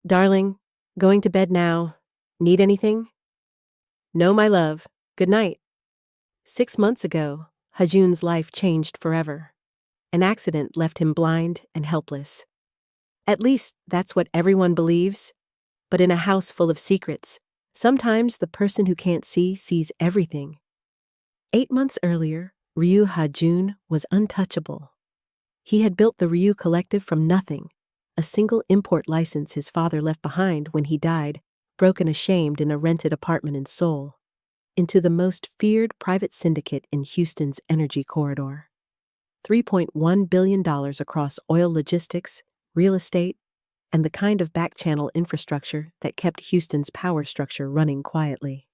Darling, going to bed now. Need anything? No, my love. Good night. 6 months ago, Hajun's life changed forever. An accident left him blind and helpless. At least that's what everyone believes. But in a house full of secrets, sometimes the person who can't see sees everything. 8 months earlier, Ryu Hajun was untouchable. He had built the Ryu Collective from nothing, a single import license his father left behind when he died, broken ashamed in a rented apartment in Seoul, into the most feared private syndicate in Houston's energy corridor. $3.1 billion across oil logistics, real estate, and the kind of back-channel infrastructure that kept Houston's power structure running quietly.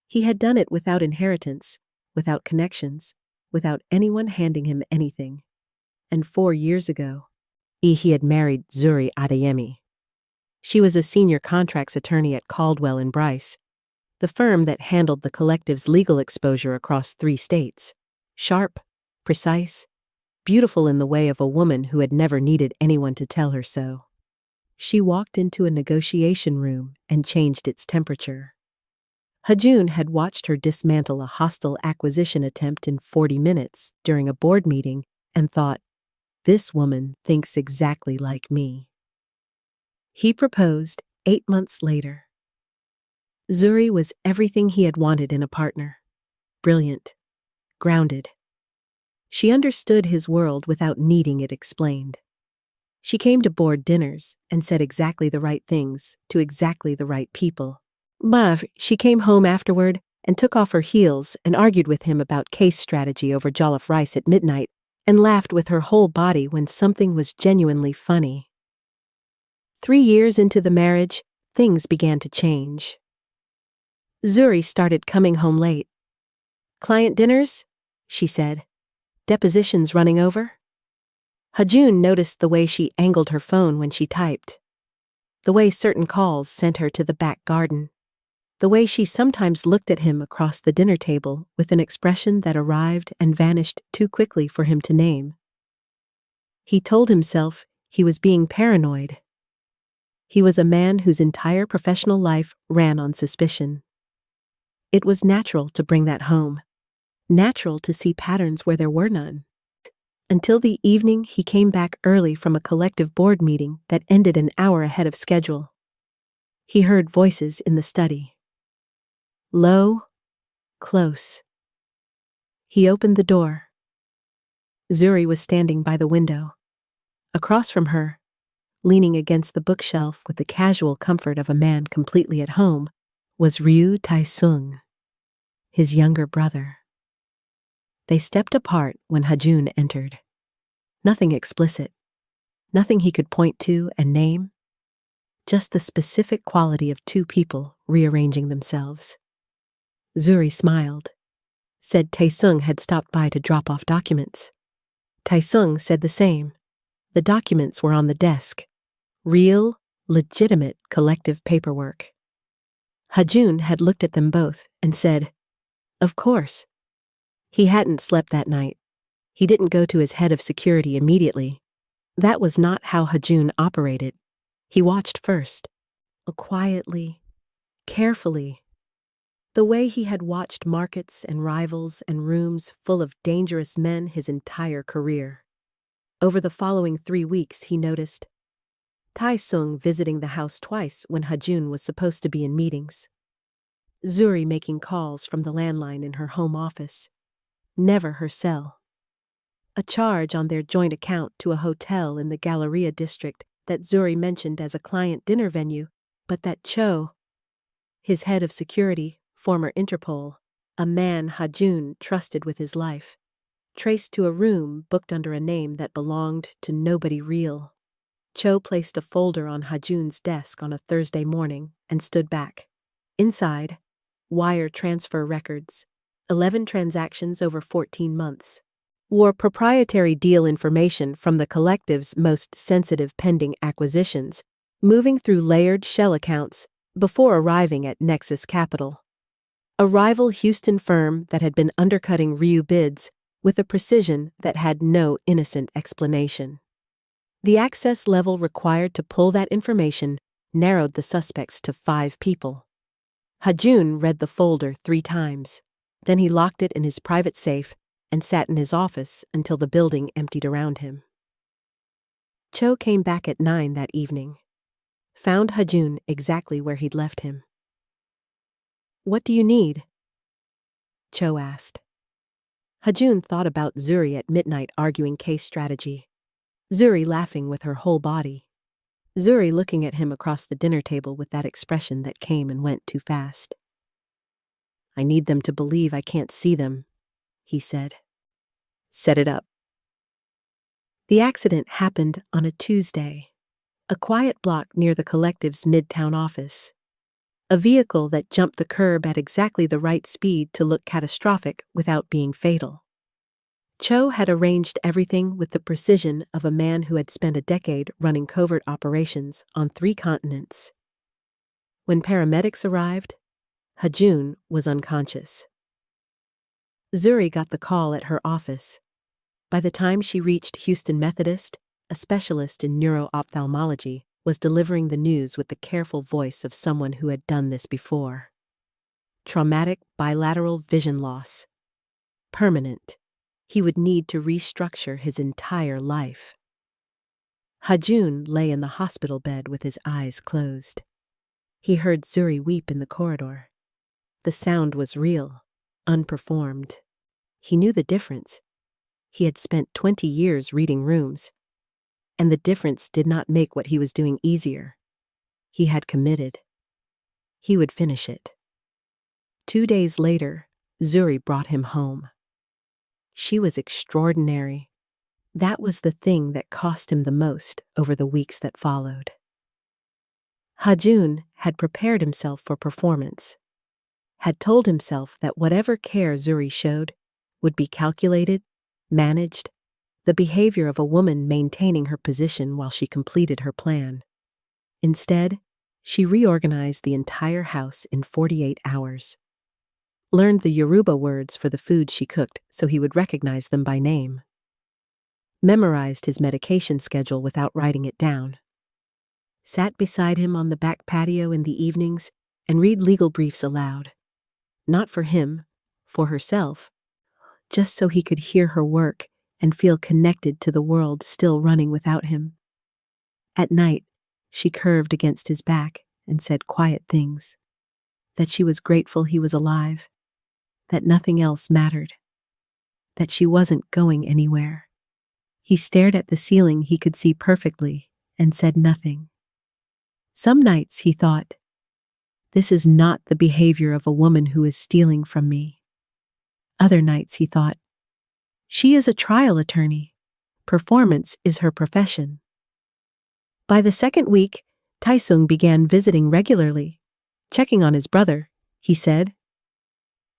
He had done it without inheritance, without connections, without anyone handing him anything. And 4 years ago, he had married Zuri Adeyemi. She was a senior contracts attorney at Caldwell and Bryce, the firm that handled the collective's legal exposure across 3 states. Sharp, precise, beautiful in the way of a woman who had never needed anyone to tell her so. She walked into a negotiation room and changed its temperature. Hajun had watched her dismantle a hostile acquisition attempt in 40 minutes during a board meeting and thought, "This woman thinks exactly like me." He proposed 8 months later. Zuri was everything he had wanted in a partner. Brilliant, grounded. She understood his world without needing it explained. She came to board dinners and said exactly the right things to exactly the right people. But she came home afterward and took off her heels and argued with him about case strategy over jollof rice at midnight and laughed with her whole body when something was genuinely funny. 3 years into the marriage, things began to change. Zuri started coming home late. "Client dinners?" she said. "Depositions running over?" Hajun noticed the way she angled her phone when she typed, the way certain calls sent her to the back garden, the way she sometimes looked at him across the dinner table with an expression that arrived and vanished too quickly for him to name. He told himself he was being paranoid. He was a man whose entire professional life ran on suspicion. It was natural to bring that home, natural to see patterns where there were none. Until the evening he came back early from a collective board meeting that ended an hour ahead of schedule. He heard voices in the study. Low, close. He opened the door. Zuri was standing by the window. Across from her, leaning against the bookshelf with the casual comfort of a man completely at home, was Ryu Tae-sung, his younger brother. They stepped apart when Hajun entered. Nothing explicit, nothing he could point to and name, just the specific quality of 2 people rearranging themselves. Zuri smiled, said Tae-sung had stopped by to drop off documents. Tae-sung said the same. The documents were on the desk. Real, legitimate collective paperwork. Hajun had looked at them both and said, "Of course." He hadn't slept that night. He didn't go to his head of security immediately. That was not how Hajun operated. He watched first, quietly, carefully. The way he had watched markets and rivals and rooms full of dangerous men his entire career. Over the following 3 weeks, he noticed Tae-sung visiting the house twice when Hajun was supposed to be in meetings. Zuri making calls from the landline in her home office. Never her cell. A charge on their joint account to a hotel in the Galleria district that Zuri mentioned as a client dinner venue, but that Cho, his head of security, former Interpol, a man Hajun trusted with his life, traced to a room booked under a name that belonged to nobody real. Cho placed a folder on Hajun's desk on a Thursday morning and stood back. Inside, wire transfer records, 11 transactions over 14 months, wore proprietary deal information from the collective's most sensitive pending acquisitions, moving through layered shell accounts before arriving at Nexus Capital, a rival Houston firm that had been undercutting Ryu bids with a precision that had no innocent explanation. The access level required to pull that information narrowed the suspects to 5 people. Hajun read the folder 3 times. Then he locked it in his private safe and sat in his office until the building emptied around him. Cho came back at 9 that evening. Found Hajun exactly where he'd left him. "What do you need?" Cho asked. Hajun thought about Zuri at midnight arguing case strategy. Zuri laughing with her whole body. Zuri looking at him across the dinner table with that expression that came and went too fast. "I need them to believe I can't see them," he said. "Set it up." The accident happened on a Tuesday, a quiet block near the collective's midtown office. A vehicle that jumped the curb at exactly the right speed to look catastrophic without being fatal. Cho had arranged everything with the precision of a man who had spent a decade running covert operations on 3 continents. When paramedics arrived, Hajun was unconscious. Zuri got the call at her office. By the time she reached Houston Methodist, a specialist in neuro-ophthalmology was delivering the news with the careful voice of someone who had done this before. Traumatic bilateral vision loss. Permanent. He would need to restructure his entire life. Hajun lay in the hospital bed with his eyes closed. He heard Zuri weep in the corridor. The sound was real, unperformed. He knew the difference. He had spent 20 years reading rooms. And the difference did not make what he was doing easier. He had committed. He would finish it. 2 days later, Zuri brought him home. She was extraordinary. That was the thing that cost him the most over the weeks that followed. Hajun had prepared himself for performance, had told himself that whatever care Zuri showed would be calculated, managed, the behavior of a woman maintaining her position while she completed her plan. Instead, she reorganized the entire house in 48 hours. Learned the Yoruba words for the food she cooked so he would recognize them by name. Memorized his medication schedule without writing it down. Sat beside him on the back patio in the evenings and read legal briefs aloud. Not for him, for herself, just so he could hear her work and feel connected to the world still running without him. At night, she curved against his back and said quiet things. That she was grateful he was alive. That nothing else mattered. That she wasn't going anywhere. He stared at the ceiling he could see perfectly and said nothing. Some nights he thought, "This is not the behavior of a woman who is stealing from me." Other nights he thought, "She is a trial attorney. Performance is her profession." By the second week, Taesung began visiting regularly, checking on his brother, he said.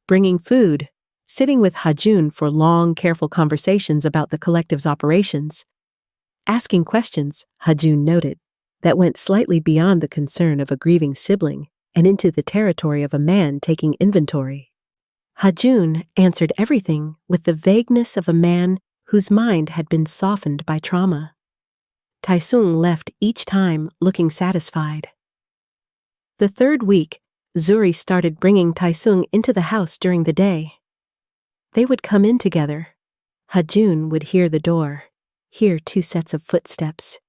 Bringing food, sitting with Hajun for long, careful conversations about the collective's operations. Asking questions, Hajun noted, that went slightly beyond the concern of a grieving sibling and into the territory of a man taking inventory. Hajun answered everything with the vagueness of a man whose mind had been softened by trauma. Taesung left each time looking satisfied. The third week, Zuri started bringing Taesung into the house during the day. They would come in together. Hajun would hear the door, hear 2 sets of footsteps,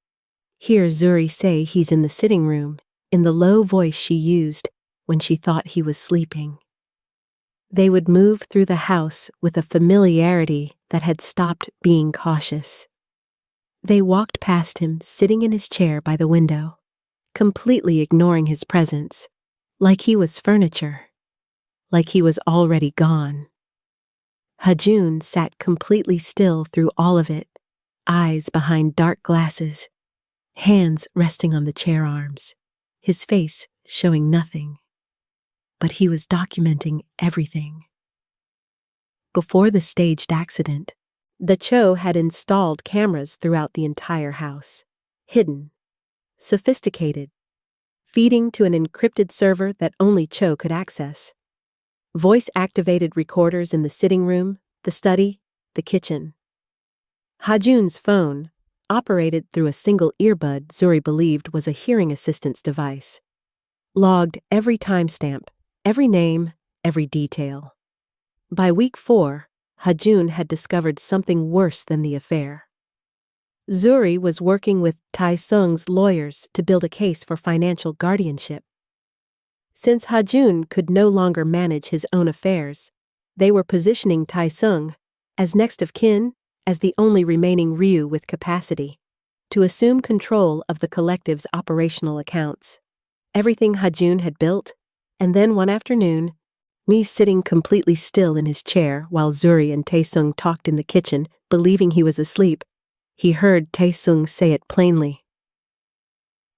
hear Zuri say he's in the sitting room in the low voice she used when she thought he was sleeping. They would move through the house with a familiarity that had stopped being cautious. They walked past him sitting in his chair by the window, completely ignoring his presence, like he was furniture, like he was already gone. Hajun sat completely still through all of it, eyes behind dark glasses, hands resting on the chair arms, his face showing nothing. But he was documenting everything. Before the staged accident, the Cho had installed cameras throughout the entire house, hidden, sophisticated, feeding to an encrypted server that only Cho could access. Voice-activated recorders in the sitting room, the study, the kitchen. Hajun's phone, operated through a single earbud Zuri believed was a hearing assistance device. Logged every timestamp, every name, every detail. By week 4, Hajun had discovered something worse than the affair. Zuri was working with Tae-sung's lawyers to build a case for financial guardianship. Since Hajun could no longer manage his own affairs, they were positioning Tae-sung as next of kin, as the only remaining Ryu with capacity, to assume control of the collective's operational accounts. Everything Hajun had built, and then one afternoon, me sitting completely still in his chair while Zuri and Tae-sung talked in the kitchen, believing he was asleep, he heard Tae-sung say it plainly.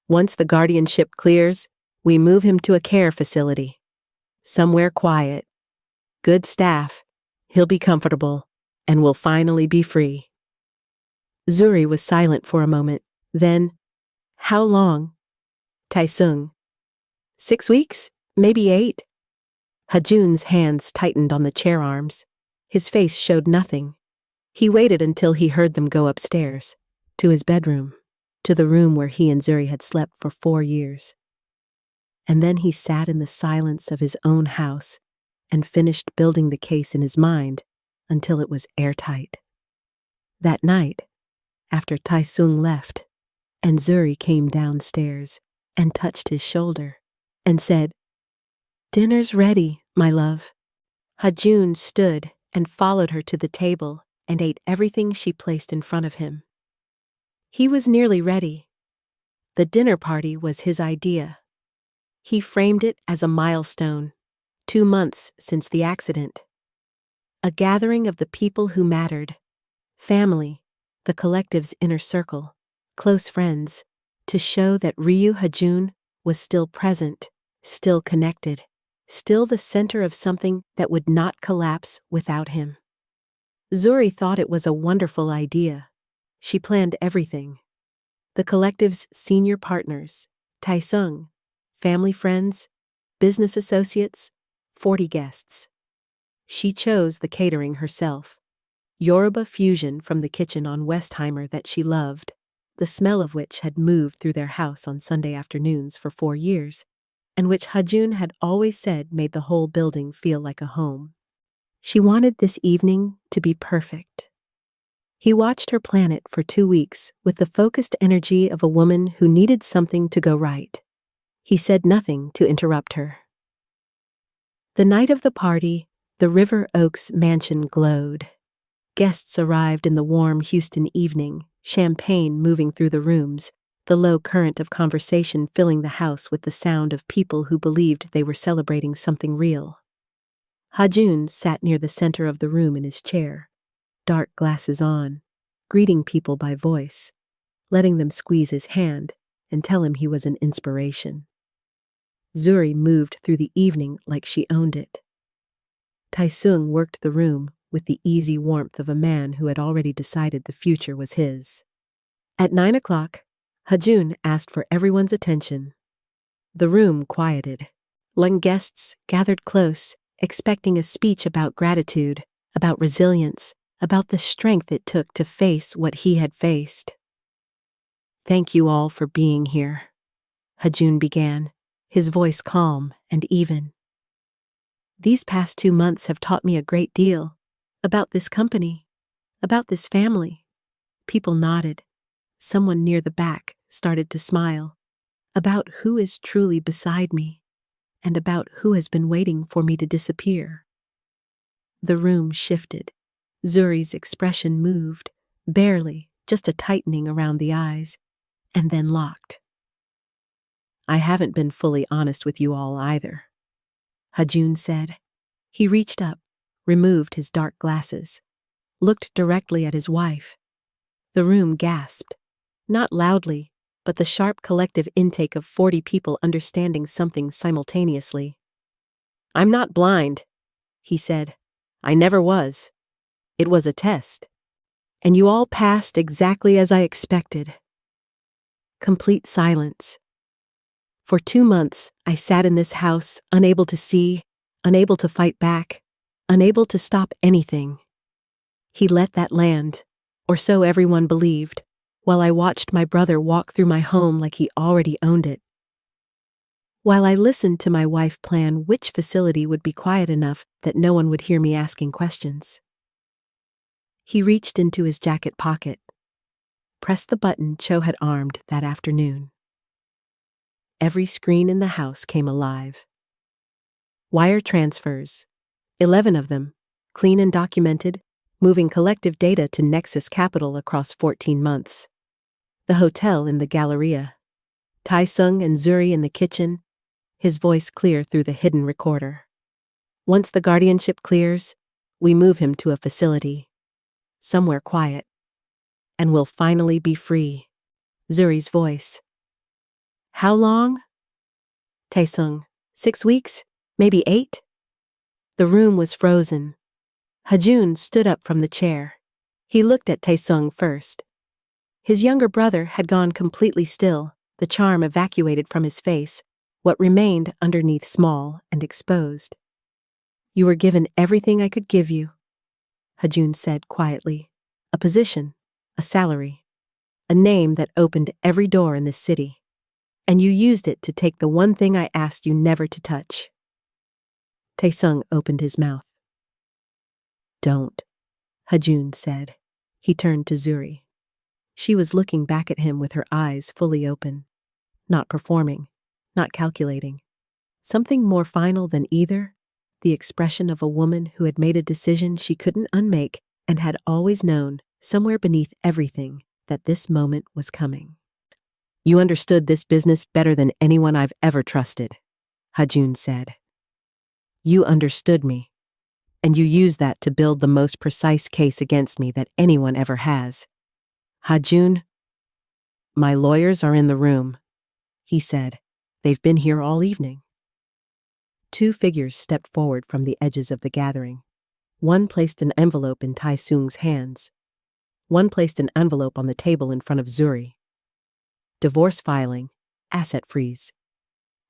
Once the guardianship clears, we move him to a care facility. Somewhere quiet. Good staff. He'll be comfortable, and will finally be free. Zuri was silent for a moment. Then, how long? Tae-sung. 6 weeks? Maybe 8? Hajun's hands tightened on the chair arms. His face showed nothing. He waited until he heard them go upstairs, to his bedroom, to the room where he and Zuri had slept for 4 years. And then he sat in the silence of his own house and finished building the case in his mind until it was airtight. That night, after Tae-sung left, and Zuri came downstairs and touched his shoulder and said, "Dinner's ready, my love." Hajun stood and followed her to the table and ate everything she placed in front of him. He was nearly ready. The dinner party was his idea. He framed it as a milestone, 2 months since the accident. A gathering of the people who mattered, family, the collective's inner circle, close friends, to show that Ryu Hajun was still present, still connected, still the center of something that would not collapse without him. Zuri thought it was a wonderful idea. She planned everything. The collective's senior partners, Tae-sung, family friends, business associates, 40 guests. She chose the catering herself. Yoruba fusion from the kitchen on Westheimer that she loved, the smell of which had moved through their house on Sunday afternoons for 4 years, and which Hajun had always said made the whole building feel like a home. She wanted this evening to be perfect. He watched her plan it for 2 weeks with the focused energy of a woman who needed something to go right. He said nothing to interrupt her. The night of the party, the River Oaks mansion glowed. Guests arrived in the warm Houston evening, champagne moving through the rooms, the low current of conversation filling the house with the sound of people who believed they were celebrating something real. Hajun sat near the center of the room in his chair, dark glasses on, greeting people by voice, letting them squeeze his hand and tell him he was an inspiration. Zuri moved through the evening like she owned it. Tae-sung worked the room with the easy warmth of a man who had already decided the future was his. At 9 o'clock, Hajun asked for everyone's attention. The room quieted. Young guests gathered close, expecting a speech about gratitude, about resilience, about the strength it took to face what he had faced. "Thank you all for being here," Hajun began, his voice calm and even. "These past 2 months have taught me a great deal about this company, about this family." People nodded. Someone near the back started to smile. "About who is truly beside me, and about who has been waiting for me to disappear." The room shifted. Zuri's expression moved, barely, just a tightening around the eyes, and then locked. "I haven't been fully honest with you all either," Hajun said. He reached up, removed his dark glasses, looked directly at his wife. The room gasped, not loudly, but the sharp collective intake of 40 people understanding something simultaneously. "I'm not blind," he said. "I never was. It was a test. And you all passed exactly as I expected." Complete silence. For 2 months, I sat in this house, unable to see, unable to fight back, unable to stop anything. He let that land, or so everyone believed, while I watched my brother walk through my home like he already owned it. While I listened to my wife plan which facility would be quiet enough that no one would hear me asking questions. He reached into his jacket pocket, pressed the button Cho had armed that afternoon. Every screen in the house came alive. Wire transfers, 11 of them, clean and documented, moving collective data to Nexus Capital across 14 months. The hotel in the Galleria. Taesung and Zuri in the kitchen, his voice clear through the hidden recorder. Once the guardianship clears, we move him to a facility. Somewhere quiet. And we'll finally be free. Zuri's voice. How long? Taesung, 6 weeks? Maybe 8? The room was frozen. Hajun stood up from the chair. He looked at Taesung first. His younger brother had gone completely still, the charm evacuated from his face, what remained underneath small and exposed. You were given everything I could give you, Hajun said quietly. A position, a salary, a name that opened every door in this city. And you used it to take the one thing I asked you never to touch. Taesung opened his mouth. Don't, Hajun said. He turned to Zuri. She was looking back at him with her eyes fully open. Not performing, not calculating. Something more final than either, the expression of a woman who had made a decision she couldn't unmake and had always known, somewhere beneath everything, that this moment was coming. You understood this business better than anyone I've ever trusted, Hajun said. You understood me, and you used that to build the most precise case against me that anyone ever has. Hajun, my lawyers are in the room, he said. They've been here all evening. 2 figures stepped forward from the edges of the gathering. One placed an envelope in Taesung's hands. One placed an envelope on the table in front of Zuri. Divorce filing, asset freeze.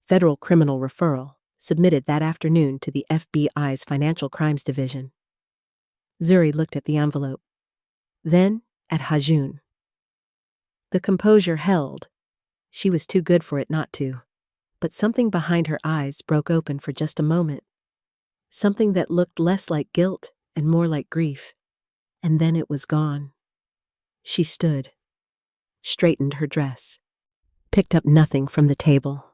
Federal criminal referral, submitted that afternoon to the FBI's Financial Crimes Division. Zuri looked at the envelope. Then at Hajun. The composure held. She was too good for it not to. But something behind her eyes broke open for just a moment. Something that looked less like guilt and more like grief. And then it was gone. She stood, straightened her dress, picked up nothing from the table.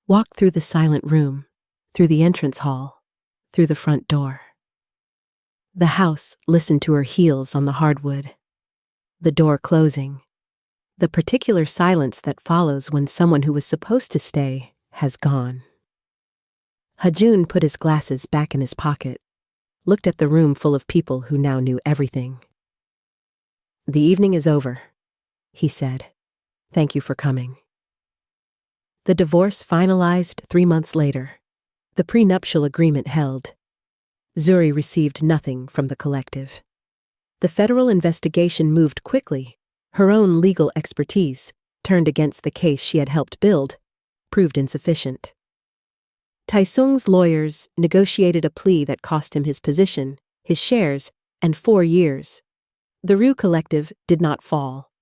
Walked through the silent room, through the entrance hall, through the front door. The house listened to her heels on the hardwood. The door closing. The particular silence that follows when someone who was supposed to stay has gone. Hajun put his glasses back in his pocket, looked at the room full of people who now knew everything. The evening is over, he said. Thank you for coming. The divorce finalized 3 months later. The prenuptial agreement held. Zuri received nothing from the collective. The federal investigation moved quickly. Her own legal expertise, turned against the case she had helped build, proved insufficient. Taesung's lawyers negotiated a plea that cost him his position, his shares, and 4 years. The Rue Collective did not fall.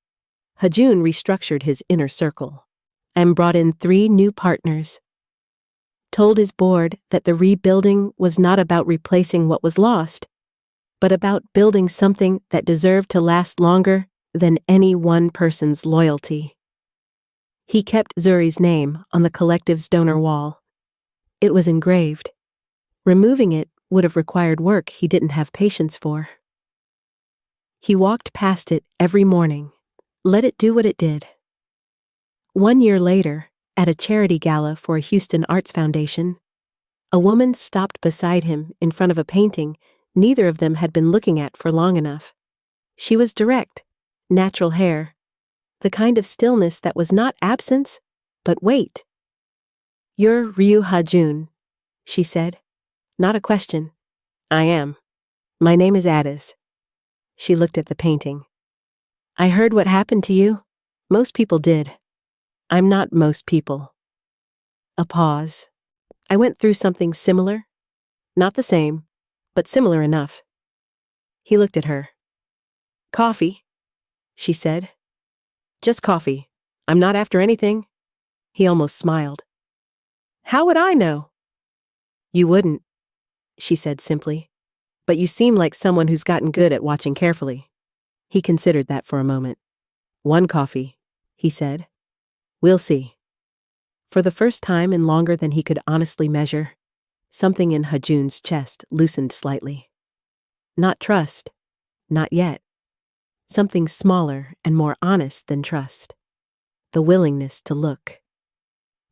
Hajun restructured his inner circle and brought in 3 new partners. Told his board that the rebuilding was not about replacing what was lost, but about building something that deserved to last longer than any one person's loyalty. He kept Zuri's name on the collective's donor wall. It was engraved. Removing it would have required work he didn't have patience for. He walked past it every morning, let it do what it did. 1 year later, at a charity gala for a Houston Arts Foundation, a woman stopped beside him in front of a painting neither of them had been looking at for long enough. She was direct, natural hair, the kind of stillness that was not absence, but wait. You're Ryu Hajun, she said. Not a question. I am. My name is Addis. She looked at the painting. I heard what happened to you. Most people did. I'm not most people. A pause. I went through something similar. Not the same, but similar enough. He looked at her. Coffee, she said, Just coffee. I'm not after anything." He almost smiled. "How would I know?" "You wouldn't," she said simply. "But you seem like someone who's gotten good at watching carefully." He considered that for a moment. "One coffee," he said. "We'll see." For the first time in longer than he could honestly measure, something in Hajun's chest loosened slightly. Not trust. Not yet. Something smaller and more honest than trust. The willingness to look.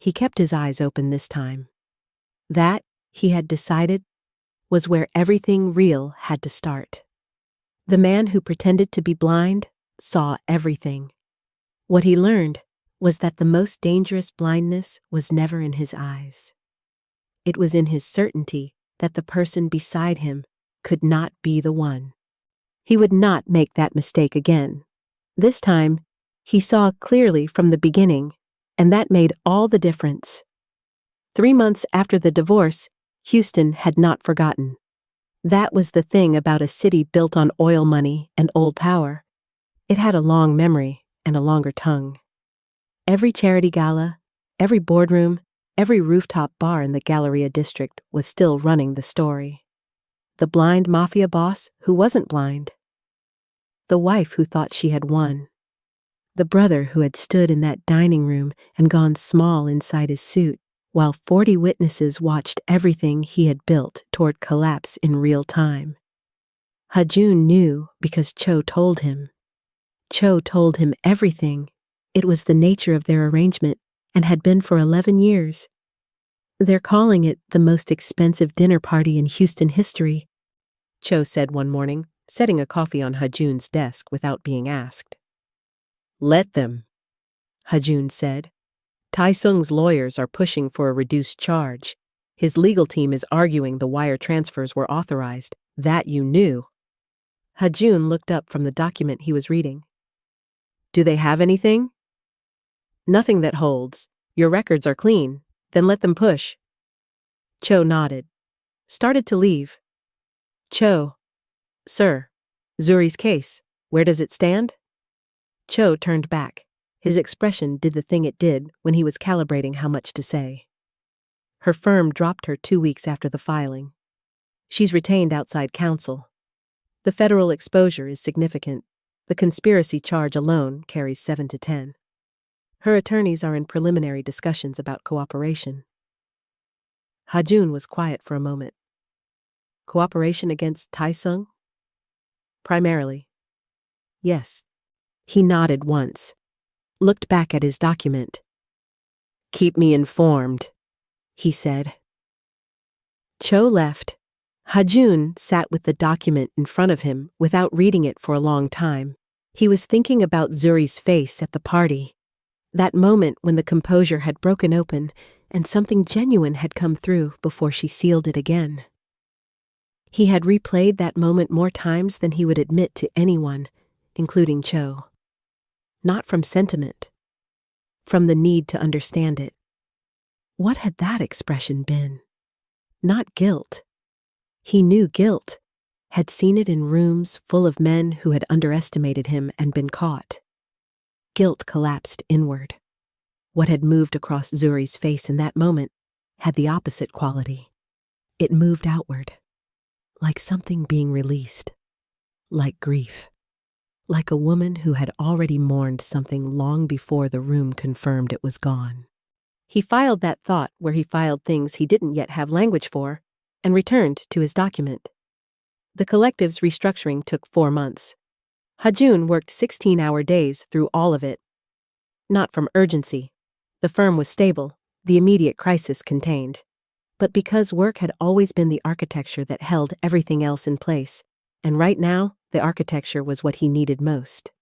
He kept his eyes open this time. That, he had decided, was where everything real had to start. The man who pretended to be blind saw everything. What he learned was that the most dangerous blindness was never in his eyes. It was in his certainty that the person beside him could not be the one. He would not make that mistake again. This time, he saw clearly from the beginning, and that made all the difference. 3 months after the divorce, Houston had not forgotten. That was the thing about a city built on oil money and old power. It had a long memory and a longer tongue. Every charity gala, every boardroom, every rooftop bar in the Galleria district was still running the story. The blind Mafia boss who wasn't blind. The wife who thought she had won. The brother who had stood in that dining room and gone small inside his suit, while 40 witnesses watched everything he had built toward collapse in real time. Hajun knew because Cho told him. Cho told him everything. It was the nature of their arrangement and had been for 11 years. "They're calling it the most expensive dinner party in Houston history," Cho said one morning, setting a coffee on Hajun's desk without being asked. "Let them," Hajun said. "Tai-sung's lawyers are pushing for a reduced charge. His legal team is arguing the wire transfers were authorized. That you knew." Hajun looked up from the document he was reading. "Do they have anything?" "Nothing that holds. Your records are clean. Then let them push." Cho nodded. Started to leave. "Cho. Sir. Zuri's case. Where does it stand?" Cho turned back. His expression did the thing it did when he was calibrating how much to say. "Her firm dropped her 2 weeks after the filing. She's retained outside counsel. The federal exposure is significant. The conspiracy charge alone carries 7 to 10. Her attorneys are in preliminary discussions about cooperation." Hajun was quiet for a moment. "Cooperation against Tai-sung?" "Primarily." "Yes." He nodded once, looked back at his document. "Keep me informed," he said. Cho left. Hajun sat with the document in front of him without reading it for a long time. He was thinking about Zuri's face at the party. That moment when the composure had broken open and something genuine had come through before she sealed it again. He had replayed that moment more times than he would admit to anyone, including Cho. Not from sentiment. From the need to understand it. What had that expression been? Not guilt. He knew guilt, had seen it in rooms full of men who had underestimated him and been caught. Guilt collapsed inward. What had moved across Zuri's face in that moment had the opposite quality. It moved outward, like something being released, like grief, like a woman who had already mourned something long before the room confirmed it was gone. He filed that thought where he filed things he didn't yet have language for, and returned to his document. The collective's restructuring took 4 months. Hajun worked 16-hour days through all of it. Not from urgency. The firm was stable, the immediate crisis contained. But because work had always been the architecture that held everything else in place, and right now, the architecture was what he needed most.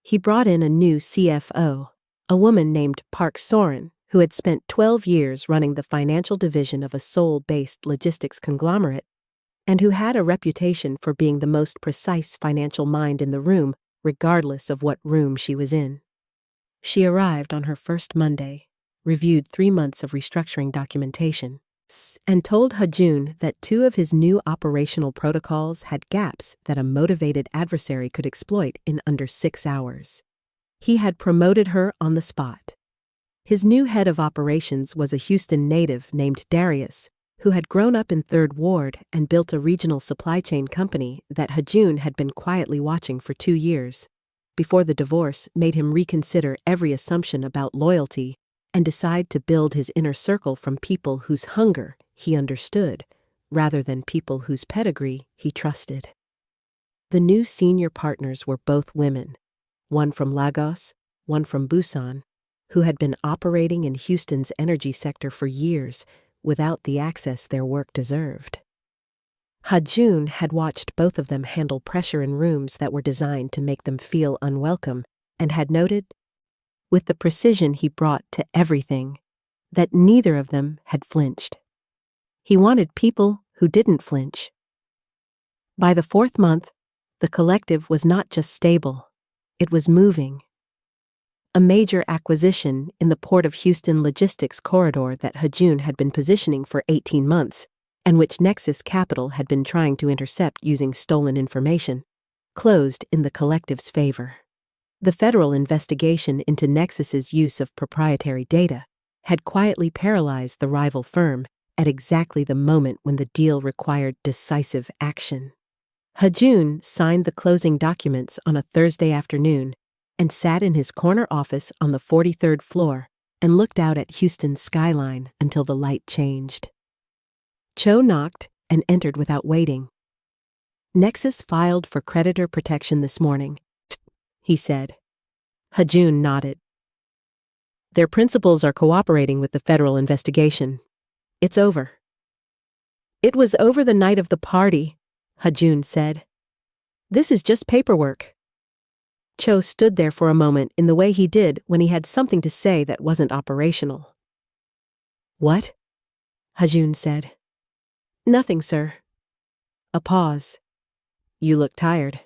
He brought in a new CFO, a woman named Park Soren, who had spent 12 years running the financial division of a Seoul-based logistics conglomerate, and who had a reputation for being the most precise financial mind in the room, regardless of what room she was in. She arrived on her first Monday, reviewed 3 months of restructuring documentation, and told Hajun that 2 of his new operational protocols had gaps that a motivated adversary could exploit in under 6 hours. He had promoted her on the spot. His new head of operations was a Houston native named Darius, who had grown up in 3rd Ward and built a regional supply chain company that Hajun had been quietly watching for 2 years, before the divorce made him reconsider every assumption about loyalty and decide to build his inner circle from people whose hunger he understood, rather than people whose pedigree he trusted. The new senior partners were both women, one from Lagos, one from Busan, who had been operating in Houston's energy sector for years without the access their work deserved. Hajun had watched both of them handle pressure in rooms that were designed to make them feel unwelcome and had noted, with the precision he brought to everything, that neither of them had flinched. He wanted people who didn't flinch. By the 4th month, the collective was not just stable, it was moving. A major acquisition in the Port of Houston logistics corridor that Hajun had been positioning for 18 months, and which Nexus Capital had been trying to intercept using stolen information, closed in the collective's favor. The federal investigation into Nexus's use of proprietary data had quietly paralyzed the rival firm at exactly the moment when the deal required decisive action. Hajun signed the closing documents on a Thursday afternoon and sat in his corner office on the 43rd floor and looked out at Houston's skyline until the light changed. Cho knocked and entered without waiting. "Nexus filed for creditor protection this morning," he said. Hajun nodded. "Their principals are cooperating with the federal investigation. It's over." "It was over the night of the party," Hajun said. "This is just paperwork." Cho stood there for a moment in the way he did when he had something to say that wasn't operational. "What?" Hajun said. "Nothing, sir." A pause. "You look tired."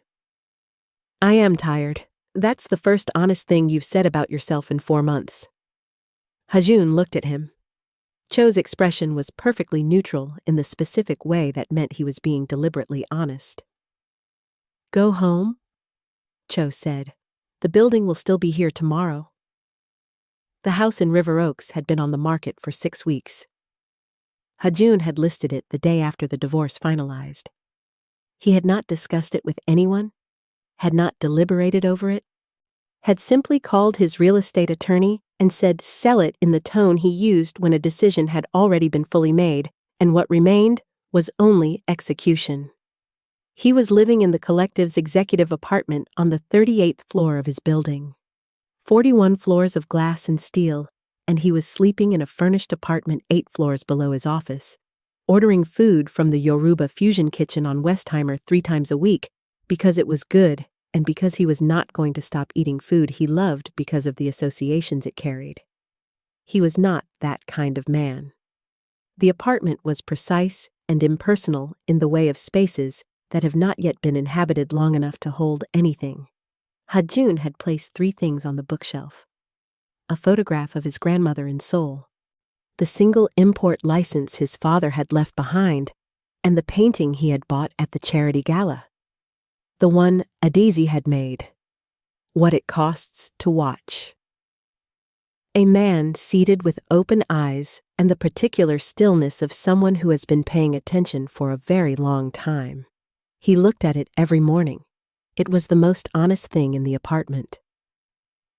"I am tired. That's the first honest thing you've said about yourself in 4 months." Hajun looked at him. Cho's expression was perfectly neutral in the specific way that meant he was being deliberately honest. "Go home?" Cho said. "The building will still be here tomorrow." The house in River Oaks had been on the market for 6 weeks. Hajun had listed it the day after the divorce finalized. He had not discussed it with anyone, had not deliberated over it, had simply called his real estate attorney and said sell it in the tone he used when a decision had already been fully made, and what remained was only execution. He was living in the collective's executive apartment on the 38th floor of his building. 41 floors of glass and steel, and he was sleeping in a furnished apartment 8 floors below his office, ordering food from the Yoruba fusion kitchen on Westheimer 3 times a week because it was good and because he was not going to stop eating food he loved because of the associations it carried. He was not that kind of man. The apartment was precise and impersonal in the way of spaces that have not yet been inhabited long enough to hold anything. Hajun had placed 3 things on the bookshelf: a photograph of his grandmother in Seoul, the single import license his father had left behind, and the painting he had bought at the charity gala. The one Adizi had made. What it costs to watch. A man seated with open eyes and the particular stillness of someone who has been paying attention for a very long time. He looked at it every morning. It was the most honest thing in the apartment.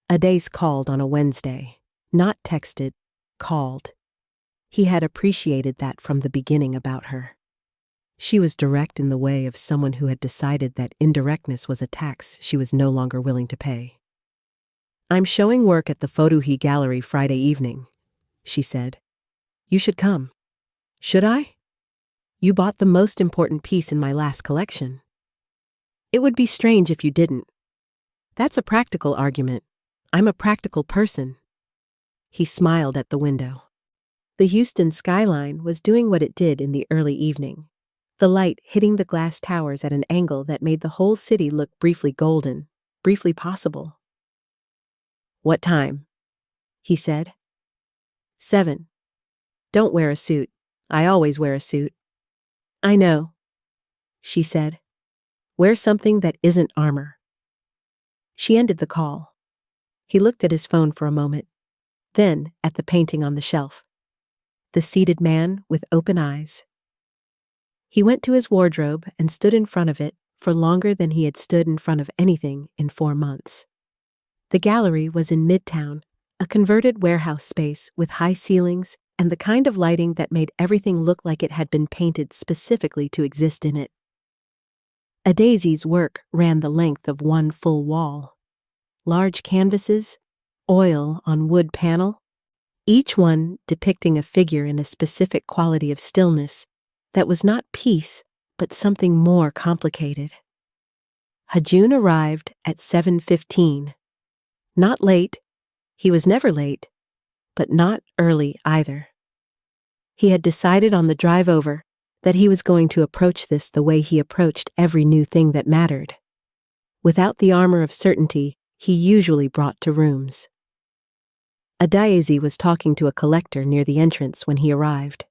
Adaze called on a Wednesday, not texted, called. He had appreciated that from the beginning about her. She was direct in the way of someone who had decided that indirectness was a tax she was no longer willing to pay. "I'm showing work at the Photohi Gallery Friday evening," she said. "You should come." "Should I?" "You bought the most important piece in my last collection." "It would be strange if you didn't." "That's a practical argument. I'm a practical person." He smiled at the window. The Houston skyline was doing what it did in the early evening, the light hitting the glass towers at an angle that made the whole city look briefly golden, briefly possible. "What time?" he said. 7. "Don't wear a suit. I always wear a suit." "I know," she said. "Wear something that isn't armor." She ended the call. He looked at his phone for a moment, then at the painting on the shelf. The seated man with open eyes. He went to his wardrobe and stood in front of it for longer than he had stood in front of anything in 4 months. The gallery was in Midtown, a converted warehouse space with high ceilings and the kind of lighting that made everything look like it had been painted specifically to exist in it. Adaisy's work ran the length of one full wall. Large canvases, oil on wood panel, each one depicting a figure in a specific quality of stillness that was not peace, but something more complicated. Hajun arrived at 7:15. Not late, he was never late, but not early either. He had decided on the drive over that he was going to approach this the way he approached every new thing that mattered, without the armor of certainty he usually brought to rooms. Adaisy was talking to a collector near the entrance when he arrived.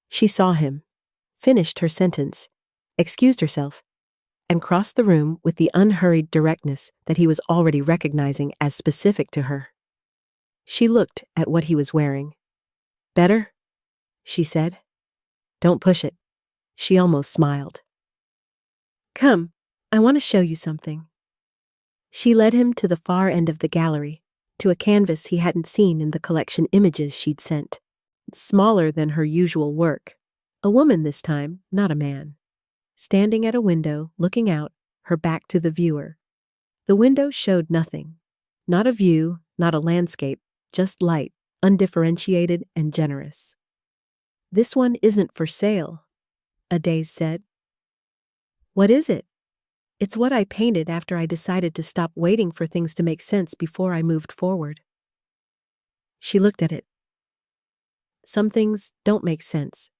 She saw him, finished her sentence, excused herself, and crossed the room with the unhurried directness that he was already recognizing as specific to her. She looked at what he was wearing. "Better?" she said. "Don't push it." She almost smiled. "Come, I want to show you something." She led him to the far end of the gallery, to a canvas he hadn't seen in the collection images she'd sent. Smaller than her usual work. A woman this time, not a man. Standing at a window, looking out, her back to the viewer. The window showed nothing. Not a view, not a landscape, just light, undifferentiated and generous. "This one isn't for sale," Adaise said. "What is it?" "It's what I painted after I decided to stop waiting for things to make sense before I moved forward." She looked at it. "Some things don't make sense.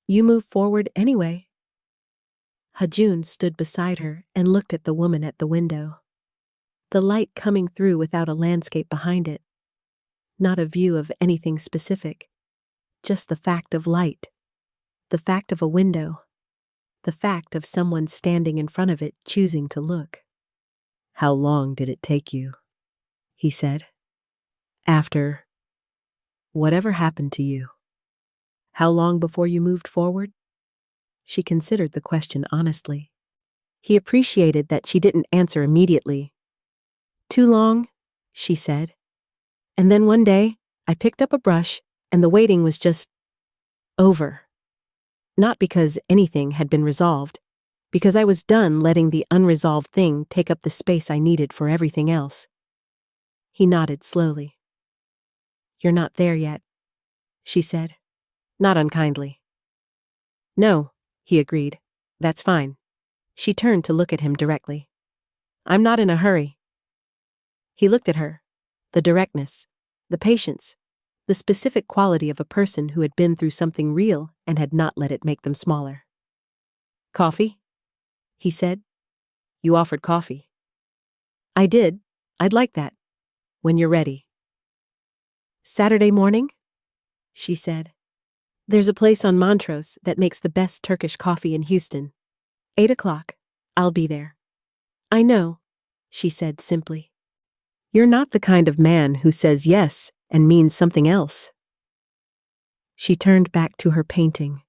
You move forward anyway." Hajun stood beside her and looked at the woman at the window. The light coming through without a landscape behind it. Not a view of anything specific. Just the fact of light. The fact of a window. The fact of someone standing in front of it choosing to look. "How long did it take you?" he said. "After whatever happened to you. How long before you moved forward?" She considered the question honestly. He appreciated that she didn't answer immediately. "Too long," she said. "And then one day, I picked up a brush, and the waiting was just over. Not because anything had been resolved, because I was done letting the unresolved thing take up the space I needed for everything else." He nodded slowly. "You're not there yet," she said, not unkindly. "No," he agreed. "That's fine." She turned to look at him directly. "I'm not in a hurry." He looked at her. The directness, the patience, the specific quality of a person who had been through something real and had not let it make them smaller. "Coffee?" he said. "You offered coffee." "I did. I'd like that. When you're ready." "Saturday morning?" she said. "There's a place on Montrose that makes the best Turkish coffee in Houston. 8 o'clock. I'll be there." "I know," she said simply. "You're not the kind of man who says yes and means something else." She turned back to her painting.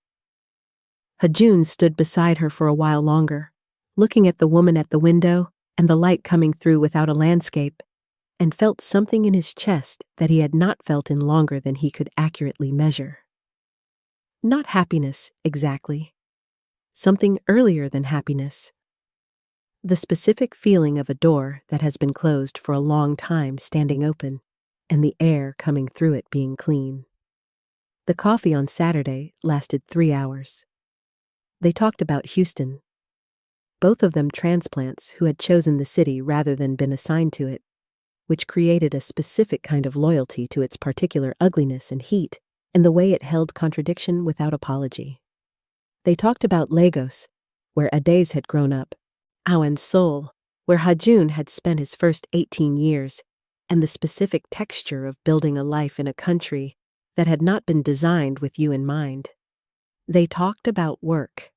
Hajun stood beside her for a while longer, looking at the woman at the window and the light coming through without a landscape, and felt something in his chest that he had not felt in longer than he could accurately measure. Not happiness, exactly. Something earlier than happiness. The specific feeling of a door that has been closed for a long time standing open, and the air coming through it being clean. The coffee on Saturday lasted 3 hours. They talked about Houston. Both of them transplants who had chosen the city rather than been assigned to it, which created a specific kind of loyalty to its particular ugliness and heat, and the way it held contradiction without apology. They talked about Lagos, where Adaise had grown up, and Seoul, where Hajun had spent his first 18 years, and the specific texture of building a life in a country that had not been designed with you in mind. They talked about work.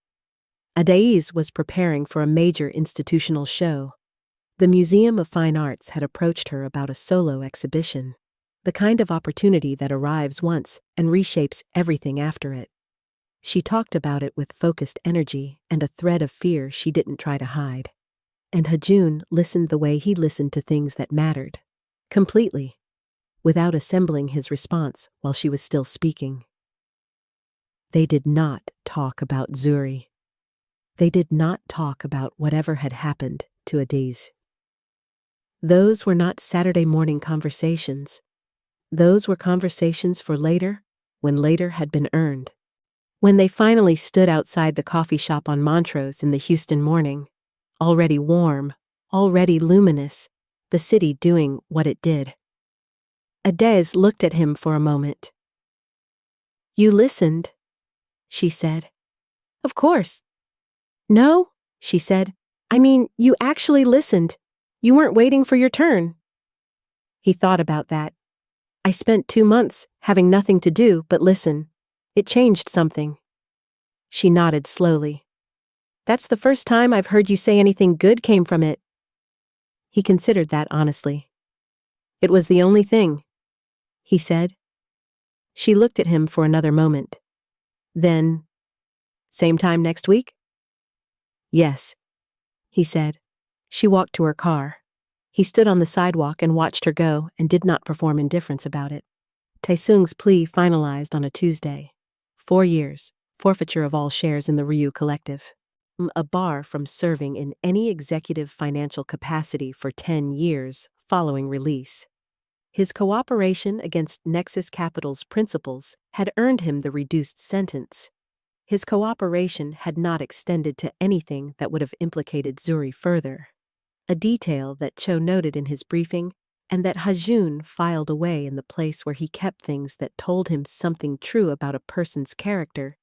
Adaise was preparing for a major institutional show. The Museum of Fine Arts had approached her about a solo exhibition, the kind of opportunity that arrives once and reshapes everything after it. She talked about it with focused energy and a thread of fear she didn't try to hide. And Hajun listened the way he listened to things that mattered, completely, without assembling his response while she was still speaking. They did not talk about Zuri. They did not talk about whatever had happened to Adiz. Those were not Saturday morning conversations. Those were conversations for later, when later had been earned. When they finally stood outside the coffee shop on Montrose in the Houston morning, already warm, already luminous, the city doing what it did. Adiz looked at him for a moment. "You listened," she said. "Of course." "No," she said. "I mean, you actually listened. You weren't waiting for your turn." He thought about that. "I spent 2 months having nothing to do but listen. It changed something." She nodded slowly. "That's the first time I've heard you say anything good came from it." He considered that honestly. "It was the only thing," he said. She looked at him for another moment. Then, "Same time next week?" "Yes," he said. She walked to her car. He stood on the sidewalk and watched her go and did not perform indifference about it. Taesung's plea finalized on a Tuesday. 4 years, forfeiture of all shares in the Ryu Collective. A bar from serving in any executive financial capacity for 10 years following release. His cooperation against Nexus Capital's principals had earned him the reduced sentence. His cooperation had not extended to anything that would have implicated Zuri further. A detail that Cho noted in his briefing and that Hajun filed away in the place where he kept things that told him something true about a person's character,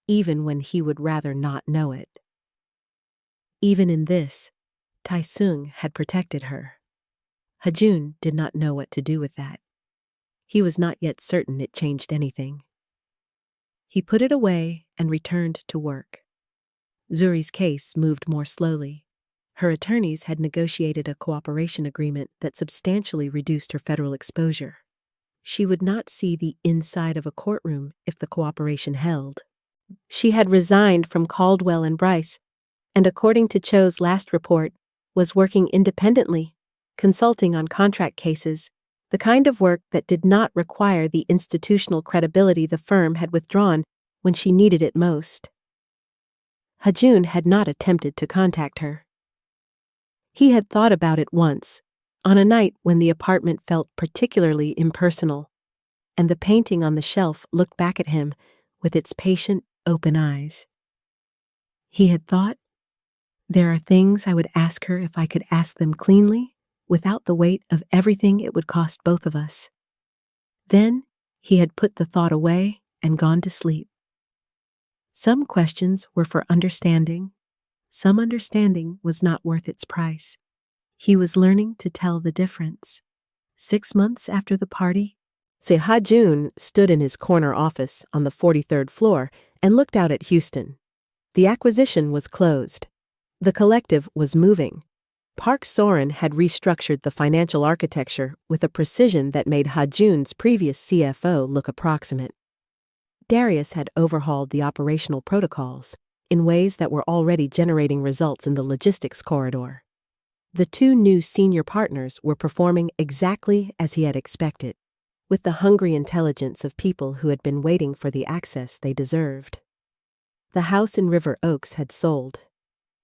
even when he would rather not know it. Even in this, Taesung had protected her. Hajun did not know what to do with that. He was not yet certain it changed anything. He put it away and returned to work. Zuri's case moved more slowly. Her attorneys had negotiated a cooperation agreement that substantially reduced her federal exposure. She would not see the inside of a courtroom if the cooperation held. She had resigned from Caldwell and Bryce, and according to Cho's last report, was working independently, consulting on contract cases, the kind of work that did not require the institutional credibility the firm had withdrawn when she needed it most. Hajun had not attempted to contact her. He had thought about it once, on a night when the apartment felt particularly impersonal, and the painting on the shelf looked back at him with its patient, open eyes. He had thought, "There are things I would ask her if I could ask them cleanly, without the weight of everything it would cost both of us." Then he had put the thought away and gone to sleep. Some questions were for understanding. Some understanding was not worth its price. He was learning to tell the difference. 6 months after the party, Hajun stood in his corner office on the 43rd floor and looked out at Houston. The acquisition was closed. The collective was moving. Park Soren had restructured the financial architecture with a precision that made Hajun's previous CFO look approximate. Darius had overhauled the operational protocols in ways that were already generating results in the logistics corridor. The 2 new senior partners were performing exactly as he had expected, with the hungry intelligence of people who had been waiting for the access they deserved. The house in River Oaks had sold.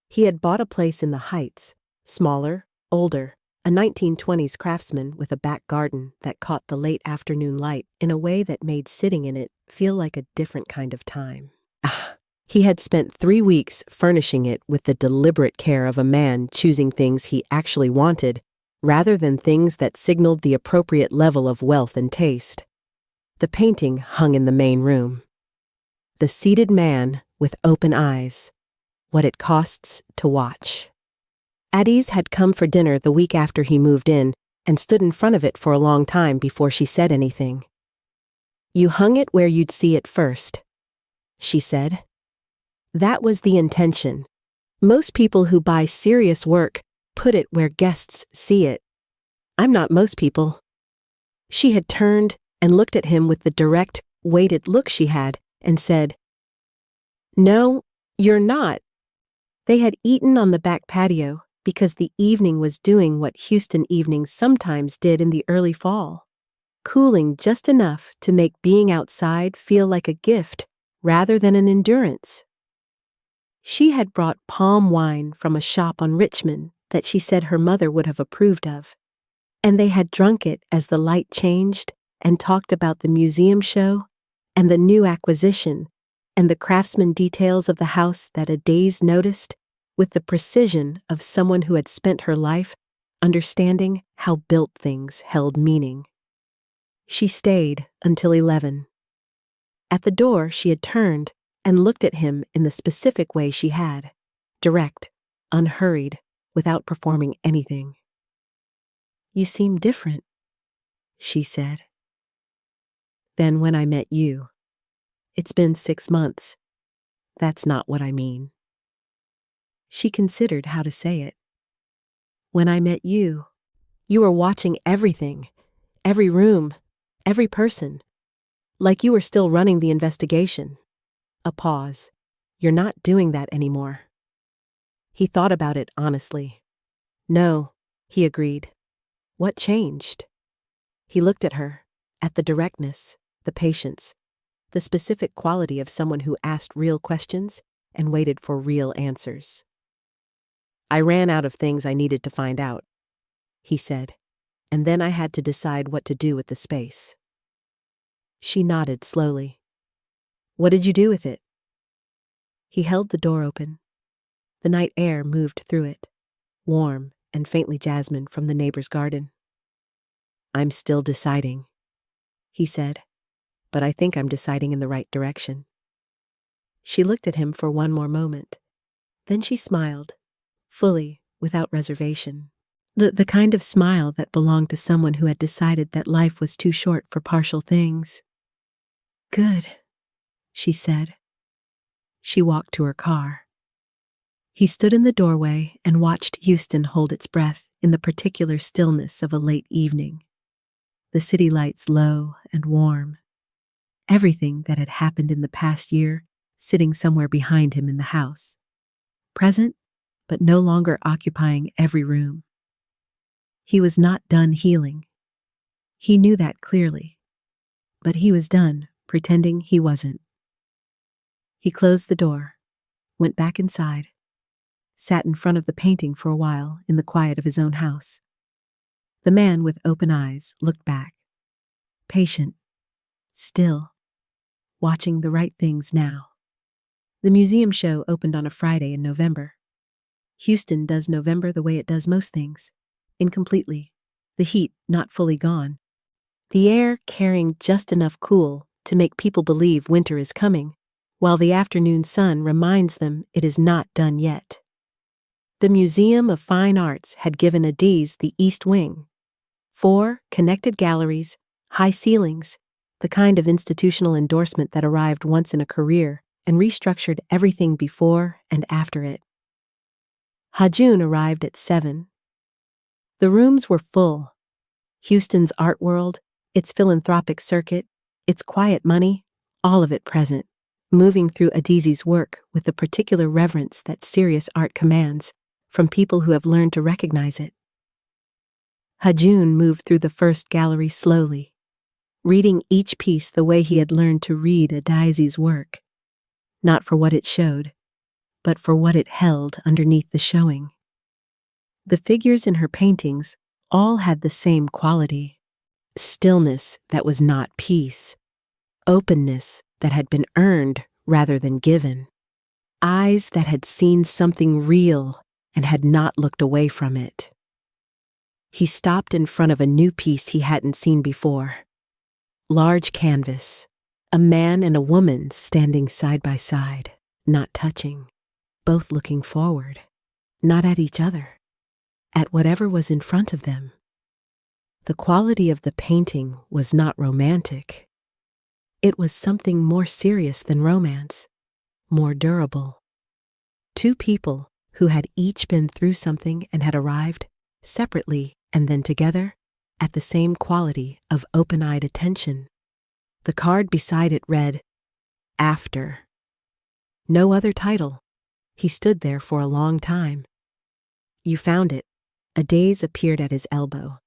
He had bought a place in the Heights, smaller, older, a 1920s craftsman with a back garden that caught the late afternoon light in a way that made sitting in it feel like a different kind of time. He had spent 3 weeks furnishing it with the deliberate care of a man choosing things he actually wanted, rather than things that signaled the appropriate level of wealth and taste. The painting hung in the main room. The seated man with open eyes. What it costs to watch. Adiz had come for dinner the week after he moved in and stood in front of it for a long time before she said anything. "You hung it where you'd see it first," she said. That was the intention. Most people who buy serious work put it where guests see it. I'm not most people. She had turned and looked at him with the direct, weighted look she had, and said, "No, you're not." They had eaten on the back patio because the evening was doing what Houston evenings sometimes did in the early fall, cooling just enough to make being outside feel like a gift rather than an endurance. She had brought palm wine from a shop on Richmond that she said her mother would have approved of, and they had drunk it as the light changed and talked about the museum show and the new acquisition and the craftsman details of the house that a day's noticed with the precision of someone who had spent her life understanding how built things held meaning. She stayed until 11. At the door, she had turned and looked at him in the specific way she had, direct, unhurried, without performing anything. "You seem different," she said. "Than when I met you. It's been 6 months. That's not what I mean." She considered how to say it. "When I met you, you were watching everything, every room, every person, like you were still running the investigation." A pause. "You're not doing that anymore." He thought about it honestly. "No," he agreed. "What changed?" He looked at her, at the directness, the patience, the specific quality of someone who asked real questions and waited for real answers. "I ran out of things I needed to find out," he said, "and then I had to decide what to do with the space." She nodded slowly. "What did you do with it?" He held the door open. The night air moved through it, warm and faintly jasmine from the neighbor's garden. "I'm still deciding," he said, "but I think I'm deciding in the right direction." She looked at him for one more moment. Then she smiled, fully, without reservation. The kind of smile that belonged to someone who had decided that life was too short for partial things. "Good," she said. She walked to her car. He stood in the doorway and watched Houston hold its breath in the particular stillness of a late evening. The city lights low and warm. Everything that had happened in the past year sitting somewhere behind him in the house. Present, but no longer occupying every room. He was not done healing. He knew that clearly. But he was done pretending he wasn't. He closed the door, went back inside, sat in front of the painting for a while in the quiet of his own house. The man with open eyes looked back, patient, still, watching the right things now. The museum show opened on a Friday in November. Houston does November the way it does most things, incompletely, the heat not fully gone, the air carrying just enough cool to make people believe winter is coming, while the afternoon sun reminds them it is not done yet. The Museum of Fine Arts had given Adiz the East Wing. 4 connected galleries, high ceilings, the kind of institutional endorsement that arrived once in a career and restructured everything before and after it. Hajun arrived at 7. The rooms were full. Houston's art world, its philanthropic circuit, its quiet money, all of it present, moving through Adiz's work with the particular reverence that serious art commands from people who have learned to recognize it. Hajun moved through the first gallery slowly, reading each piece the way he had learned to read Adiz's work, not for what it showed, but for what it held underneath the showing. The figures in her paintings all had the same quality: stillness that was not peace, openness that had been earned rather than given, eyes that had seen something real and had not looked away from it. He stopped in front of a new piece he hadn't seen before. Large canvas, a man and a woman standing side by side, not touching, both looking forward, not at each other, at whatever was in front of them. The quality of the painting was not romantic. It was something more serious than romance, more durable. 2 people who had each been through something and had arrived, separately and then together, at the same quality of open-eyed attention. The card beside it read, After. No other title. He stood there for a long time. You found it. A daze appeared at his elbow.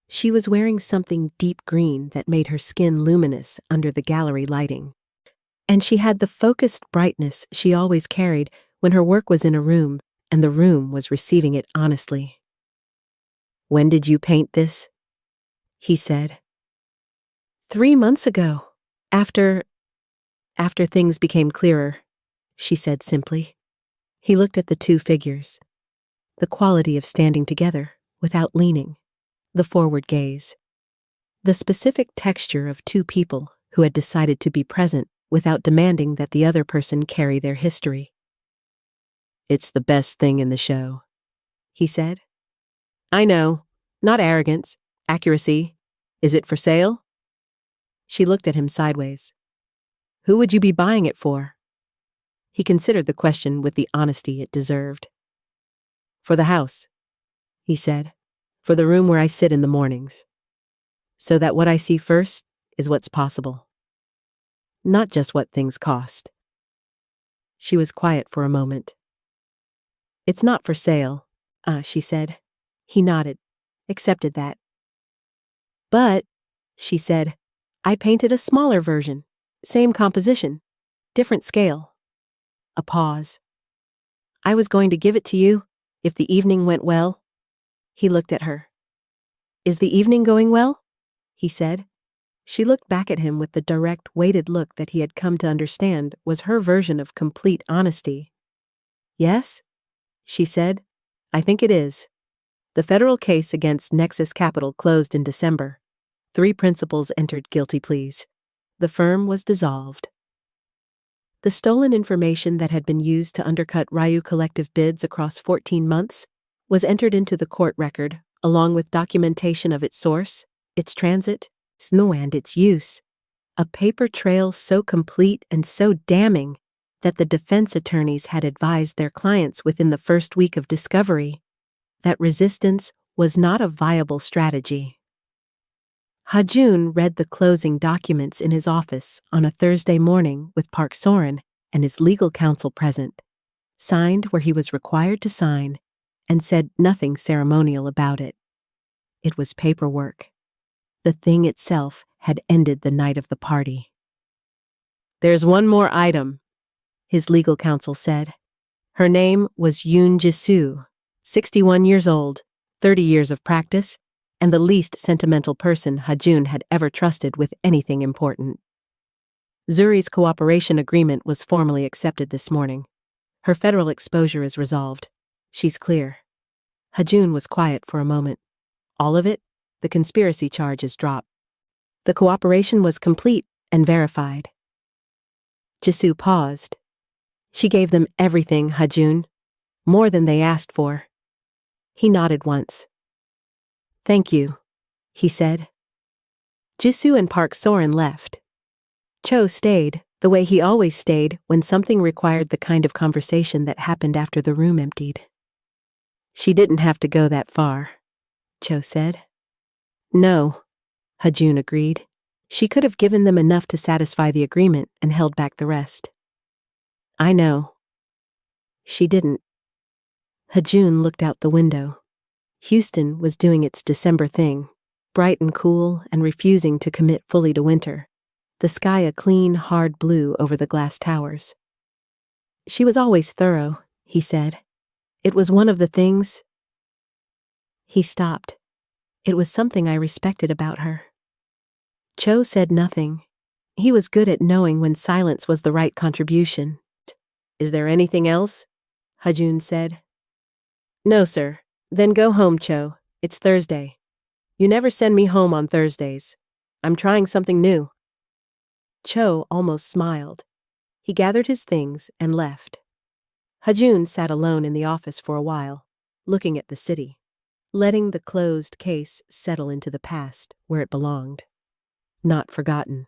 She was wearing something deep green that made her skin luminous under the gallery lighting. And she had the focused brightness she always carried when her work was in a room and the room was receiving it honestly. When did you paint this? He said. 3 months ago. After things became clearer, she said simply. He looked at the two figures. The quality of standing together without leaning. The forward gaze. The specific texture of two people who had decided to be present without demanding that the other person carry their history. It's the best thing in the show, he said. I know. Not arrogance. Accuracy. Is it for sale? She looked at him sideways. Who would you be buying it for? He considered the question with the honesty it deserved. For the house, he said. For the room where I sit in the mornings. So that what I see first is what's possible. Not just what things cost. She was quiet for a moment. It's not for sale, she said. He nodded, accepted that. But, she said, I painted a smaller version. Same composition. Different scale. A pause. I was going to give it to you, if the evening went well. He looked at her. Is the evening going well? He said. She looked back at him with the direct, weighted look that he had come to understand was her version of complete honesty. Yes? She said. I think it is. The federal case against Nexus Capital closed in December. 3 principals entered guilty pleas. The firm was dissolved. The stolen information that had been used to undercut Ryu Collective bids across 14 months was entered into the court record, along with documentation of its source, its transit, and its use. A paper trail so complete and so damning that the defense attorneys had advised their clients within the first week of discovery that resistance was not a viable strategy. Ha-Jun read the closing documents in his office on a Thursday morning with Park Soren and his legal counsel present, signed where he was required to sign, and said nothing ceremonial about it. It was paperwork. The thing itself had ended the night of the party. There's one more item, his legal counsel said. Her name was Yoon Ji-soo, 61 years old, 30 years of practice, and the least sentimental person Ha-Jun had ever trusted with anything important. Zuri's cooperation agreement was formally accepted this morning. Her federal exposure is resolved. She's clear. Ha-Jun was quiet for a moment. All of it? The conspiracy charge is dropped. The cooperation was complete and verified. Ji-soo paused. She gave them everything, Ha-Jun. More than they asked for. He nodded once. Thank you, he said. Ji-soo and Park Soren left. Cho stayed, the way he always stayed when something required the kind of conversation that happened after the room emptied. She didn't have to go that far, Cho said. No, Ha-Jun agreed. She could have given them enough to satisfy the agreement and held back the rest. I know. She didn't. Ha-Jun looked out the window. Houston was doing its December thing, bright and cool and refusing to commit fully to winter. The sky a clean, hard blue over the glass towers. She was always thorough, he said. It was one of the things. He stopped. It was something I respected about her. Cho said nothing. He was good at knowing when silence was the right contribution. Is there anything else? Ha-Jun said. No, sir. Then go home, Cho. It's Thursday. You never send me home on Thursdays. I'm trying something new. Cho almost smiled. He gathered his things and left. Ha-Jun sat alone in the office for a while, looking at the city, letting the closed case settle into the past where it belonged. Not forgotten.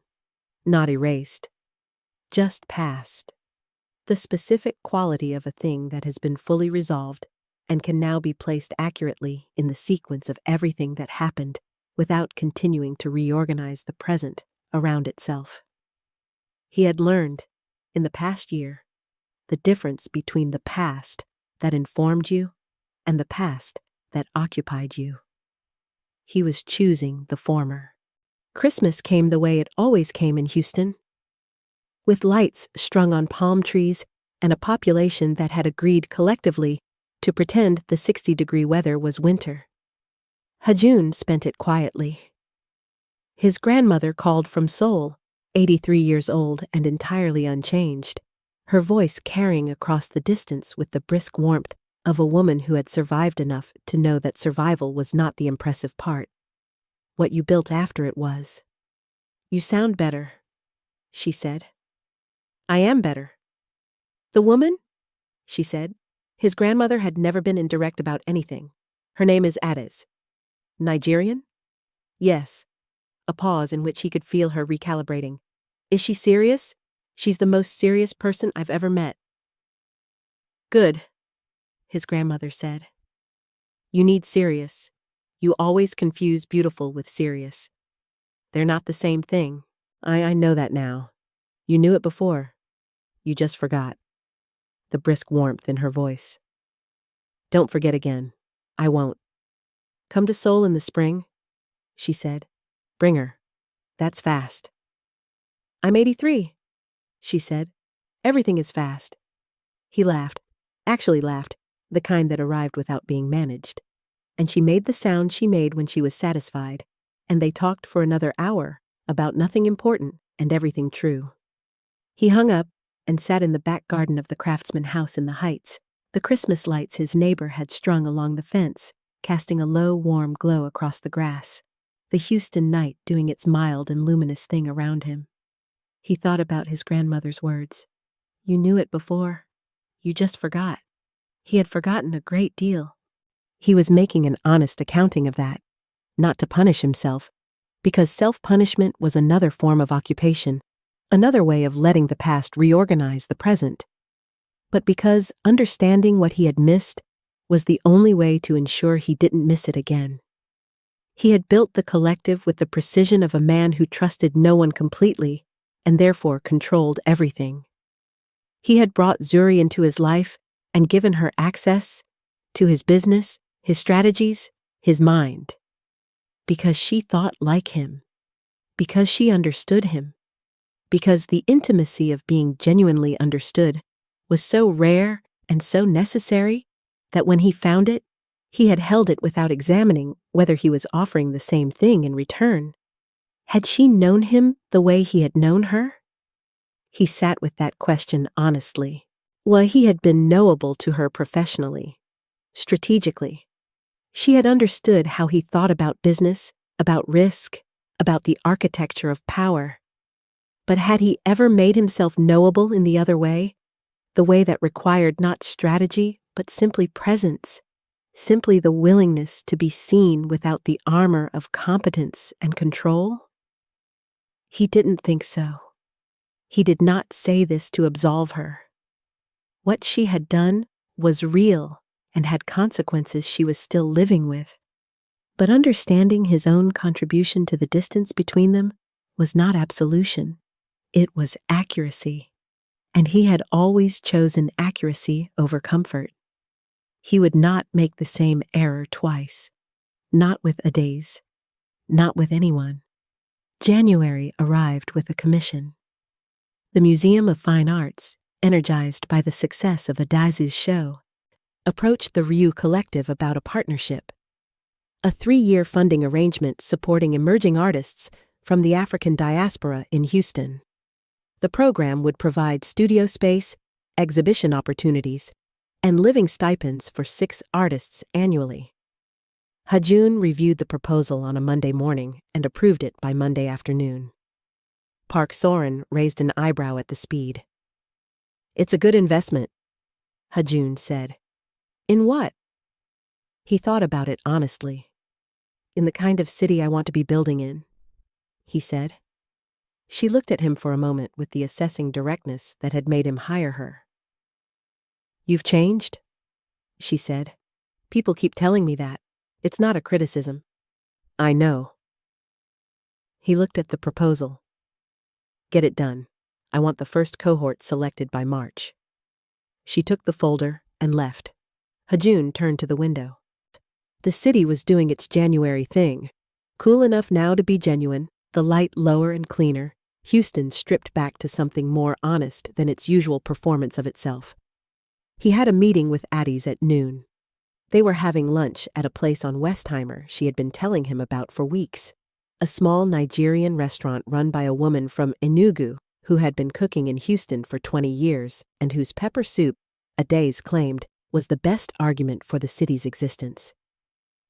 Not erased. Just past. the specific quality of a thing that has been fully resolved and can now be placed accurately in the sequence of everything that happened without continuing to reorganize the present around itself. He had learned, in the past year, the difference between the past that informed you and the past that occupied you. He was choosing the former. Christmas came the way it always came in Houston, with lights strung on palm trees and a population that had agreed collectively to pretend the 60-degree weather was winter. Hajun spent it quietly. His grandmother called from Seoul, 83 years old and entirely unchanged, her voice carrying across the distance with the brisk warmth of a woman who had survived enough to know that survival was not the impressive part. What you built after it was. "You sound better," she said. "I am better." "The woman?" she said. His grandmother had never been indirect about anything. "Her name is Ades." "Nigerian?" "Yes." A pause in which he could feel her recalibrating. "Is she serious?" "She's the most serious person I've ever met." "Good," his grandmother said. "You need serious. You always confuse beautiful with serious. They're not the same thing. I know that now. You knew it before. You just forgot." The brisk warmth in her voice. "Don't forget again. I won't. Come to Seoul in the spring," she said. "Bring her. That's fast." "I'm 83, she said. "Everything is fast." He laughed, actually laughed, the kind that arrived without being managed. And she made the sound she made when she was satisfied, and they talked for another hour about nothing important and everything true. He hung up and sat in the back garden of the craftsman house in the Heights, the Christmas lights his neighbor had strung along the fence, casting a low, warm glow across the grass, the Houston night doing its mild and luminous thing around him. He thought about his grandmother's words. You knew it before. You just forgot. He had forgotten a great deal. He was making an honest accounting of that, not to punish himself, because self-punishment was another form of occupation, another way of letting the past reorganize the present, but because understanding what he had missed was the only way to ensure he didn't miss it again. He had built the collective with the precision of a man who trusted no one completely and therefore controlled everything. He had brought Zuri into his life and given her access to his business, his strategies, his mind. Because she thought like him. Because she understood him. Because the intimacy of being genuinely understood was so rare and so necessary that when he found it, he had held it without examining whether he was offering the same thing in return. Had she known him the way he had known her? He sat with that question honestly. While he had been knowable to her professionally, strategically, she had understood how he thought about business, about risk, about the architecture of power. But had he ever made himself knowable in the other way, the way that required not strategy, but simply presence, simply the willingness to be seen without the armor of competence and control? He didn't think so. He did not say this to absolve her. What she had done was real and had consequences she was still living with. But understanding his own contribution to the distance between them was not absolution. It was accuracy. And he had always chosen accuracy over comfort. He would not make the same error twice. Not with Ades. Not with anyone. January arrived with a commission. The Museum of Fine Arts, energized by the success of Adaz's show, approached the Ryu Collective about a partnership. A 3-year funding arrangement supporting emerging artists from the African diaspora in Houston. The program would provide studio space, exhibition opportunities, and living stipends for 6 artists annually. Hajun reviewed the proposal on a Monday morning and approved it by Monday afternoon. Park Soren raised an eyebrow at the speed. "It's a good investment," Hajun said. "In what?" He thought about it honestly. "In the kind of city I want to be building in," he said. She looked at him for a moment with the assessing directness that had made him hire her. You've changed, she said. People keep telling me that. It's not a criticism. I know. He looked at the proposal. Get it done. I want the first cohort selected by March. She took the folder and left. Hajun turned to the window. The city was doing its January thing. Cool enough now to be genuine, the light lower and cleaner, Houston stripped back to something more honest than its usual performance of itself. He had a meeting with Addie's at noon. They were having lunch at a place on Westheimer she had been telling him about for weeks, a small Nigerian restaurant run by a woman from Enugu who had been cooking in Houston for 20 years and whose pepper soup, Adays claimed, was the best argument for the city's existence.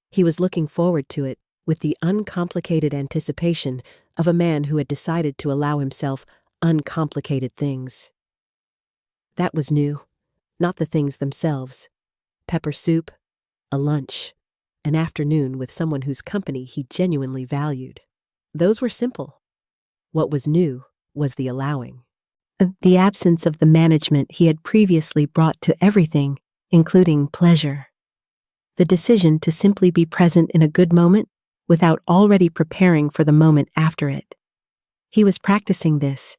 He was looking forward to it with the uncomplicated anticipation of a man who had decided to allow himself uncomplicated things. That was new, not the things themselves. Pepper soup, a lunch, an afternoon with someone whose company he genuinely valued. Those were simple. What was new was the allowing. The absence of the management he had previously brought to everything, including pleasure. The decision to simply be present in a good moment without already preparing for the moment after it. He was practicing this.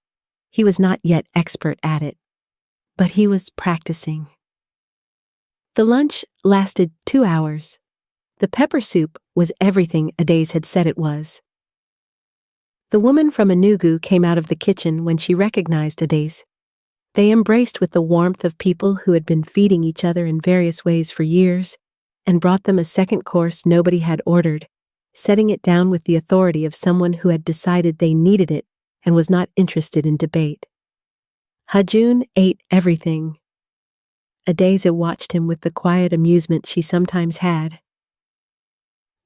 He was not yet expert at it, but he was practicing. The lunch lasted 2 hours. The pepper soup was everything Adays had said it was. The woman from Enugu came out of the kitchen when she recognized Adays. They embraced with the warmth of people who had been feeding each other in various ways for years, and brought them a second course nobody had ordered, setting it down with the authority of someone who had decided they needed it and was not interested in debate. Hajun ate everything. Adays watched him with the quiet amusement she sometimes had.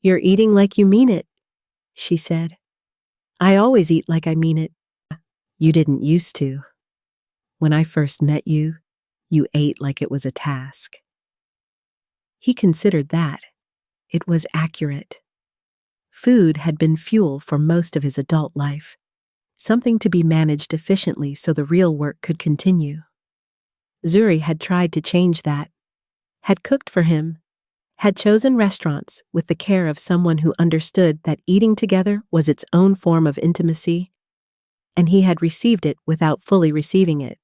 You're eating like you mean it, she said. I always eat like I mean it. You didn't used to. When I first met you, you ate like it was a task. He considered that. It was accurate. Food had been fuel for most of his adult life, something to be managed efficiently so the real work could continue. Zuri had tried to change that, had cooked for him, had chosen restaurants with the care of someone who understood that eating together was its own form of intimacy, and he had received it without fully receiving it.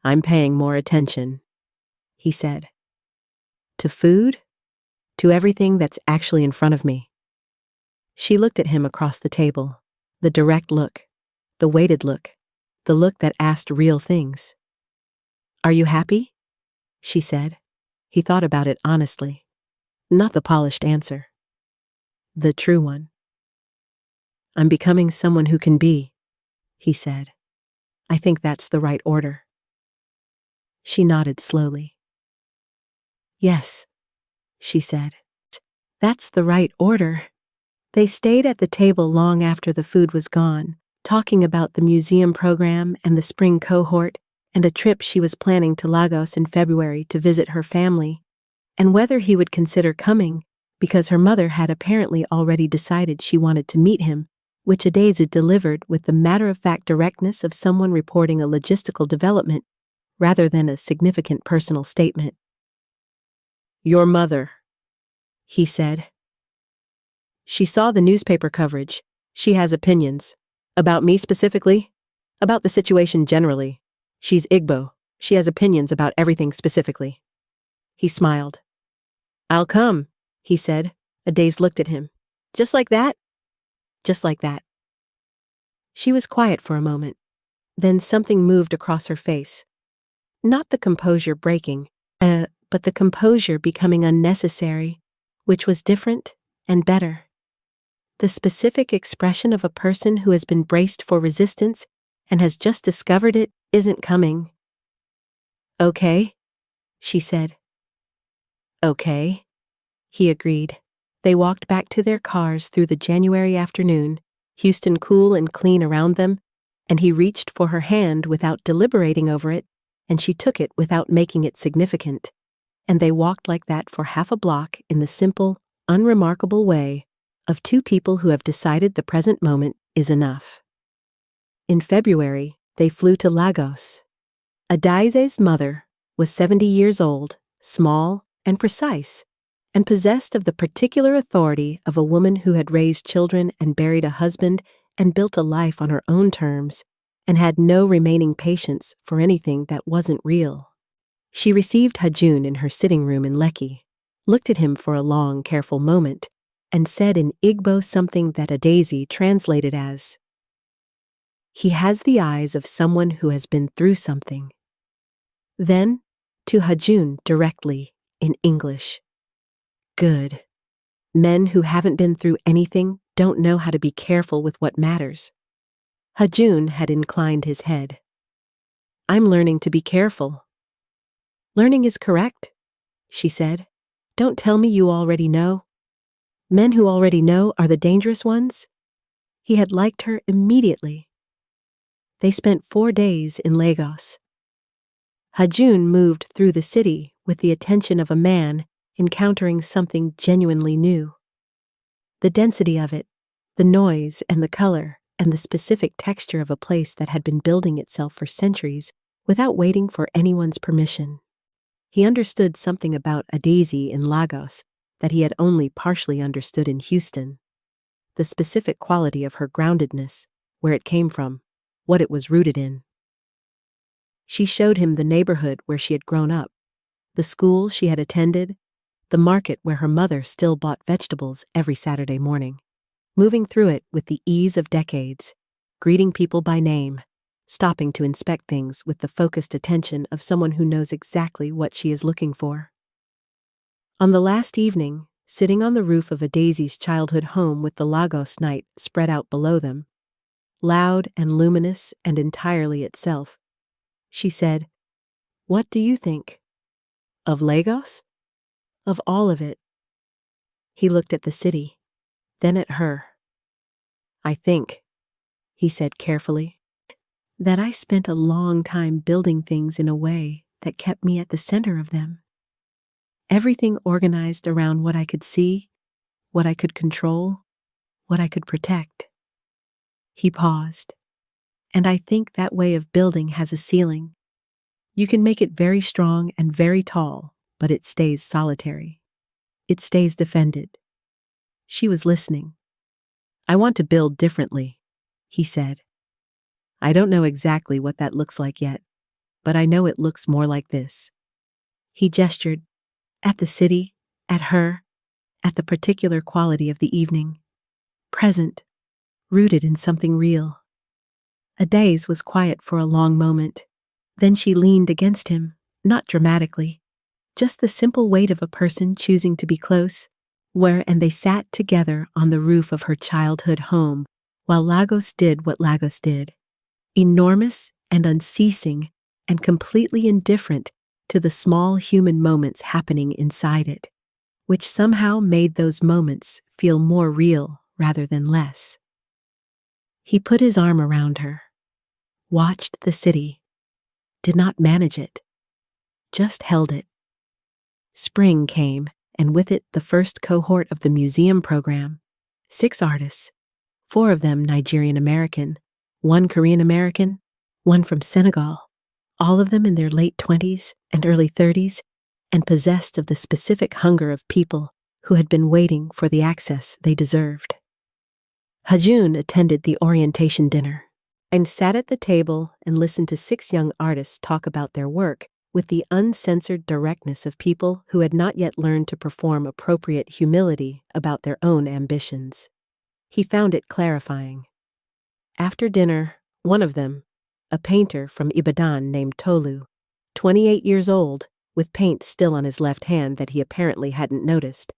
I'm paying more attention, he said. To food? To everything that's actually in front of me. She looked at him across the table, the direct look, the weighted look, the look that asked real things. Are you happy? She said. He thought about it honestly. Not the polished answer. The true one. I'm becoming someone who can be, he said. I think that's the right order. She nodded slowly. Yes, she said. That's the right order. They stayed at the table long after the food was gone, talking about the museum program and the spring cohort and a trip she was planning to Lagos in February to visit her family, and whether he would consider coming, because her mother had apparently already decided she wanted to meet him, which Adays delivered with the matter-of-fact directness of someone reporting a logistical development rather than a significant personal statement. Your mother, he said. She saw the newspaper coverage. She has opinions. About me specifically? About the situation generally. She's Igbo. She has opinions about everything specifically. He smiled. I'll come, he said. Adays looked at him. Just like that? Just like that. She was quiet for a moment. Then something moved across her face. Not the composure breaking, but the composure becoming unnecessary, which was different and better. The specific expression of a person who has been braced for resistance and has just discovered it isn't coming. Okay, she said. Okay, he agreed. They walked back to their cars through the January afternoon, Houston cool and clean around them, and he reached for her hand without deliberating over it, and she took it without making it significant. And they walked like that for half a block in the simple, unremarkable way of two people who have decided the present moment is enough. In February, they flew to Lagos. Adays' mother, was 70 years old, small and precise, and possessed of the particular authority of a woman who had raised children and buried a husband and built a life on her own terms, and had no remaining patience for anything that wasn't real. She received Hajun in her sitting room in Lekki, looked at him for a long, careful moment, and said in Igbo something that Adaeze translated as, "He has the eyes of someone who has been through something." Then, to Hajun directly, in English, "Good. Men who haven't been through anything don't know how to be careful with what matters." Hajun had inclined his head. "I'm learning to be careful." "Learning is correct," she said. "Don't tell me you already know. Men who already know are the dangerous ones." He had liked her immediately. They spent 4 days in Lagos. Hajun moved through the city with the attention of a man encountering something genuinely new. The density of it, the noise and the color, and the specific texture of a place that had been building itself for centuries without waiting for anyone's permission. He understood something about Adaeze in Lagos that he had only partially understood in Houston. The specific quality of her groundedness, where it came from, what it was rooted in. She showed him the neighborhood where she had grown up, the school she had attended, the market where her mother still bought vegetables every Saturday morning, moving through it with the ease of decades, greeting people by name, stopping to inspect things with the focused attention of someone who knows exactly what she is looking for. On the last evening, sitting on the roof of Adaeze's childhood home with the Lagos night spread out below them, loud and luminous and entirely itself, she said, "What do you think?" "Of Lagos?" "Of all of it." He looked at the city, then at her. "I think," he said carefully, "that I spent a long time building things in a way that kept me at the center of them. Everything organized around what I could see, what I could control, what I could protect." He paused. "And I think that way of building has a ceiling. You can make it very strong and very tall, but it stays solitary. It stays defended." She was listening. "I want to build differently," he said. "I don't know exactly what that looks like yet, but I know it looks more like this." He gestured, at the city, at her, at the particular quality of the evening. Present, rooted in something real. Adaeze was quiet for a long moment. Then she leaned against him, not dramatically, just the simple weight of a person choosing to be close, and they sat together on the roof of her childhood home while Lagos did what Lagos did, enormous and unceasing and completely indifferent to the small human moments happening inside it, which somehow made those moments feel more real rather than less. He put his arm around her, watched the city, did not manage it, just held it. Spring came, and with it the first cohort of the museum program. 6 artists, 4 of them Nigerian-American, 1 Korean-American, 1 from Senegal, all of them in their late 20s and early 30s, and possessed of the specific hunger of people who had been waiting for the access they deserved. Hajun attended the orientation dinner and sat at the table and listened to 6 young artists talk about their work with the uncensored directness of people who had not yet learned to perform appropriate humility about their own ambitions. He found it clarifying. After dinner, one of them, a painter from Ibadan named Tolu, 28 years old, with paint still on his left hand that he apparently hadn't noticed,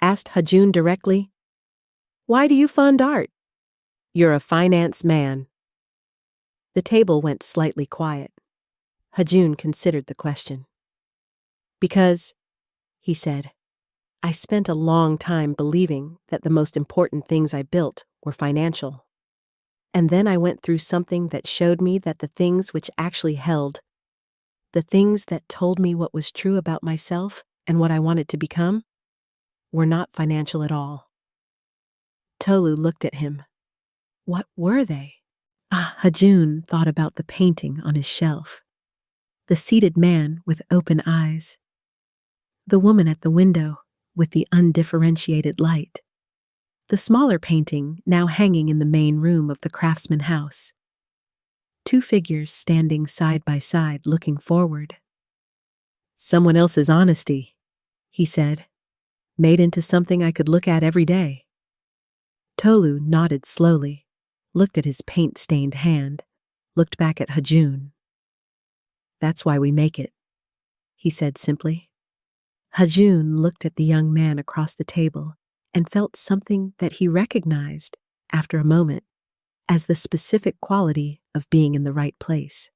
asked Hajun directly, "Why do you fund art?" "You're a finance man." The table went slightly quiet. Hajun considered the question. "Because," he said, "I spent a long time believing that the most important things I built were financial. And then I went through something that showed me that the things which actually held, the things that told me what was true about myself and what I wanted to become, were not financial at all." Tolu looked at him. What were they? Hajun thought about the painting on his shelf. The seated man with open eyes. The woman at the window with the undifferentiated light. The smaller painting now hanging in the main room of the craftsman house. Two figures standing side by side looking forward. Someone else's honesty, he said, made into something I could look at every day. Tolu nodded slowly, looked at his paint-stained hand, looked back at Hajun. That's why we make it, he said simply. Hajun looked at the young man across the table and felt something that he recognized, after a moment, as the specific quality of being in the right place.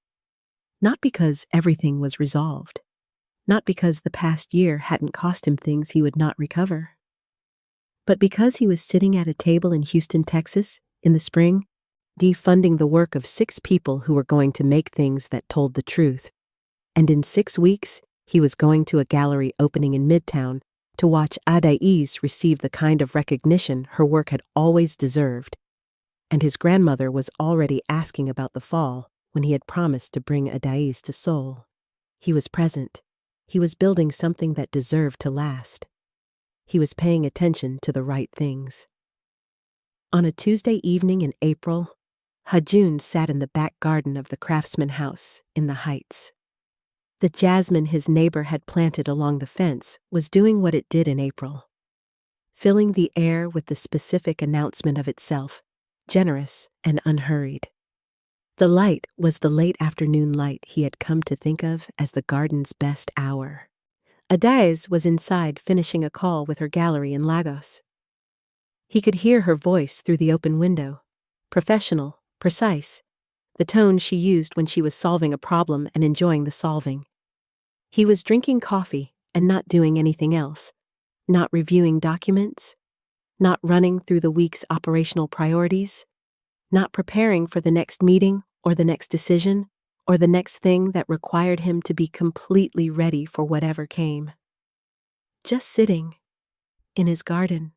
Not because everything was resolved, not because the past year hadn't cost him things he would not recover, but because he was sitting at a table in Houston, Texas, in the spring, defunding the work of 6 people who were going to make things that told the truth. And in 6 weeks, he was going to a gallery opening in Midtown to watch Adais receive the kind of recognition her work had always deserved. And his grandmother was already asking about the fall when he had promised to bring Adais to Seoul. He was present. He was building something that deserved to last. He was paying attention to the right things. On a Tuesday evening in April, Hajun sat in the back garden of the craftsman house in the Heights. The jasmine his neighbor had planted along the fence was doing what it did in April, filling the air with the specific announcement of itself, generous and unhurried. The light was the late afternoon light he had come to think of as the garden's best hour. Adais was inside finishing a call with her gallery in Lagos. He could hear her voice through the open window, professional, precise, the tone she used when she was solving a problem and enjoying the solving. He was drinking coffee and not doing anything else, not reviewing documents, not running through the week's operational priorities, not preparing for the next meeting or the next decision or the next thing that required him to be completely ready for whatever came. Just sitting in his garden,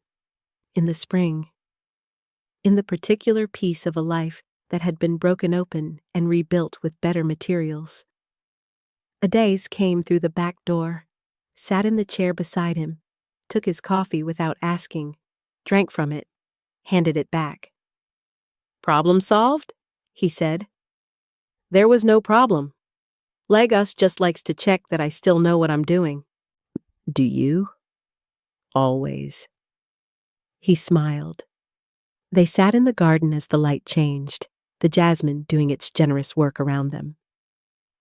in the spring, in the particular piece of a life that had been broken open and rebuilt with better materials. Adais came through the back door, sat in the chair beside him, took his coffee without asking, drank from it, handed it back. "Problem solved?" he said. "There was no problem. Lagos just likes to check that I still know what I'm doing." "Do you?" "Always." He smiled. They sat in the garden as the light changed, the jasmine doing its generous work around them.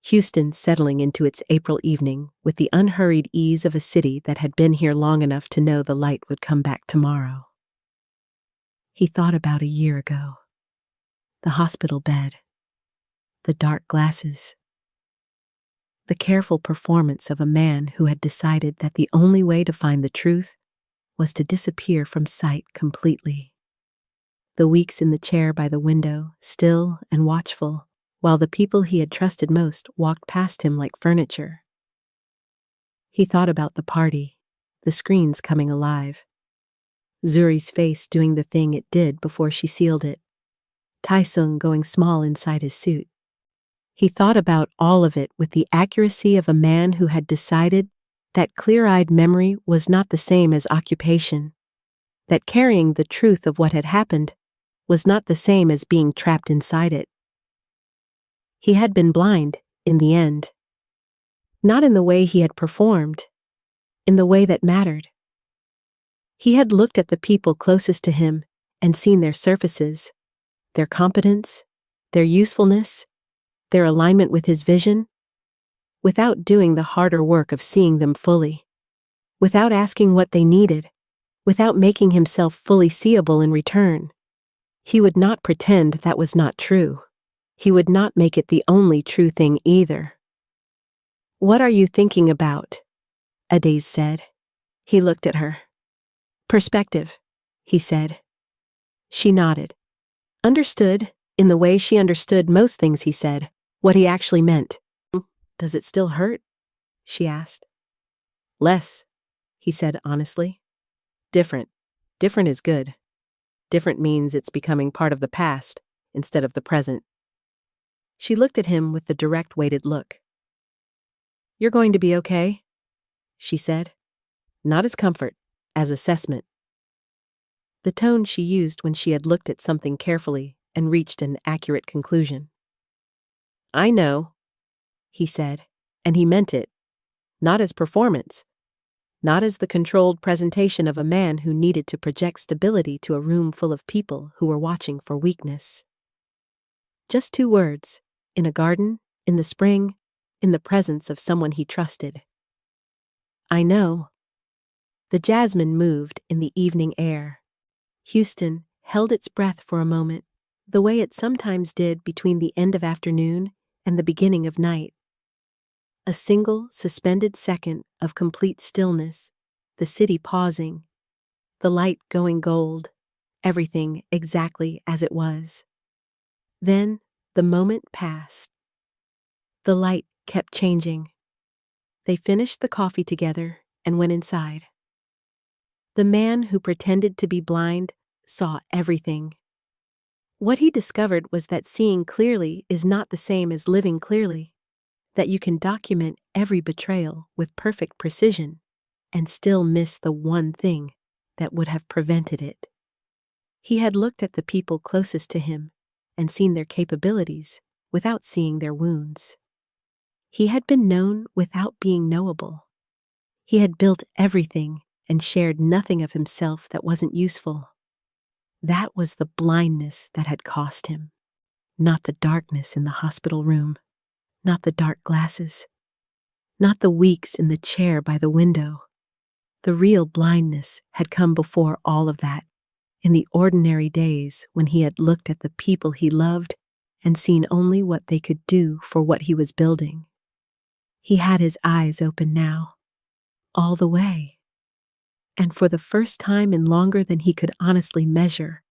Houston settling into its April evening with the unhurried ease of a city that had been here long enough to know the light would come back tomorrow. He thought about a year ago. The hospital bed. The dark glasses. The careful performance of a man who had decided that the only way to find the truth was to disappear from sight completely. The weeks in the chair by the window, still and watchful, while the people he had trusted most walked past him like furniture. He thought about the party, the screens coming alive, Zuri's face doing the thing it did before she sealed it, Taesung going small inside his suit. He thought about all of it with the accuracy of a man who had decided that clear-eyed memory was not the same as occupation, that carrying the truth of what had happened was not the same as being trapped inside it. He had been blind, in the end. Not in the way he had performed, in the way that mattered. He had looked at the people closest to him and seen their surfaces, their competence, their usefulness, their alignment with his vision, without doing the harder work of seeing them fully, without asking what they needed, without making himself fully seeable in return. He would not pretend that was not true. He would not make it the only true thing either. "What are you thinking about?" Adais said. He looked at her. "Perspective," he said. She nodded. Understood, in the way she understood most things he said, what he actually meant. "Does it still hurt?" she asked. "Less," he said honestly. "Different. Different is good. Different means it's becoming part of the past instead of the present." She looked at him with the direct weighted look. "You're going to be okay," she said, not as comfort, as assessment. The tone she used when she had looked at something carefully and reached an accurate conclusion. "I know," he said, and he meant it, not as performance, not as the controlled presentation of a man who needed to project stability to a room full of people who were watching for weakness. Just 2 words, in a garden, in the spring, in the presence of someone he trusted. "I know." The jasmine moved in the evening air. Houston held its breath for a moment, the way it sometimes did between the end of afternoon and the beginning of night. A single, suspended second of complete stillness, the city pausing, the light going gold, everything exactly as it was. Then the moment passed. The light kept changing. They finished the coffee together and went inside. The man who pretended to be blind saw everything. What he discovered was that seeing clearly is not the same as living clearly, that you can document every betrayal with perfect precision and still miss the one thing that would have prevented it. He had looked at the people closest to him and seen their capabilities without seeing their wounds. He had been known without being knowable. He had built everything and shared nothing of himself that wasn't useful. That was the blindness that had cost him, not the darkness in the hospital room, not the dark glasses, not the weeks in the chair by the window. The real blindness had come before all of that, in the ordinary days when he had looked at the people he loved and seen only what they could do for what he was building. He had his eyes open now, all the way. And for the first time in longer than he could honestly measure,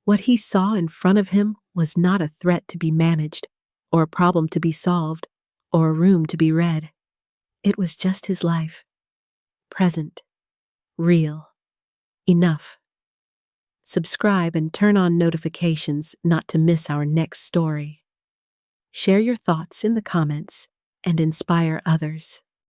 what he saw in front of him was not a threat to be managed, or a problem to be solved, or a room to be read. It was just his life. Present. Real. Enough. Subscribe and turn on notifications not to miss our next story. Share your thoughts in the comments and inspire others.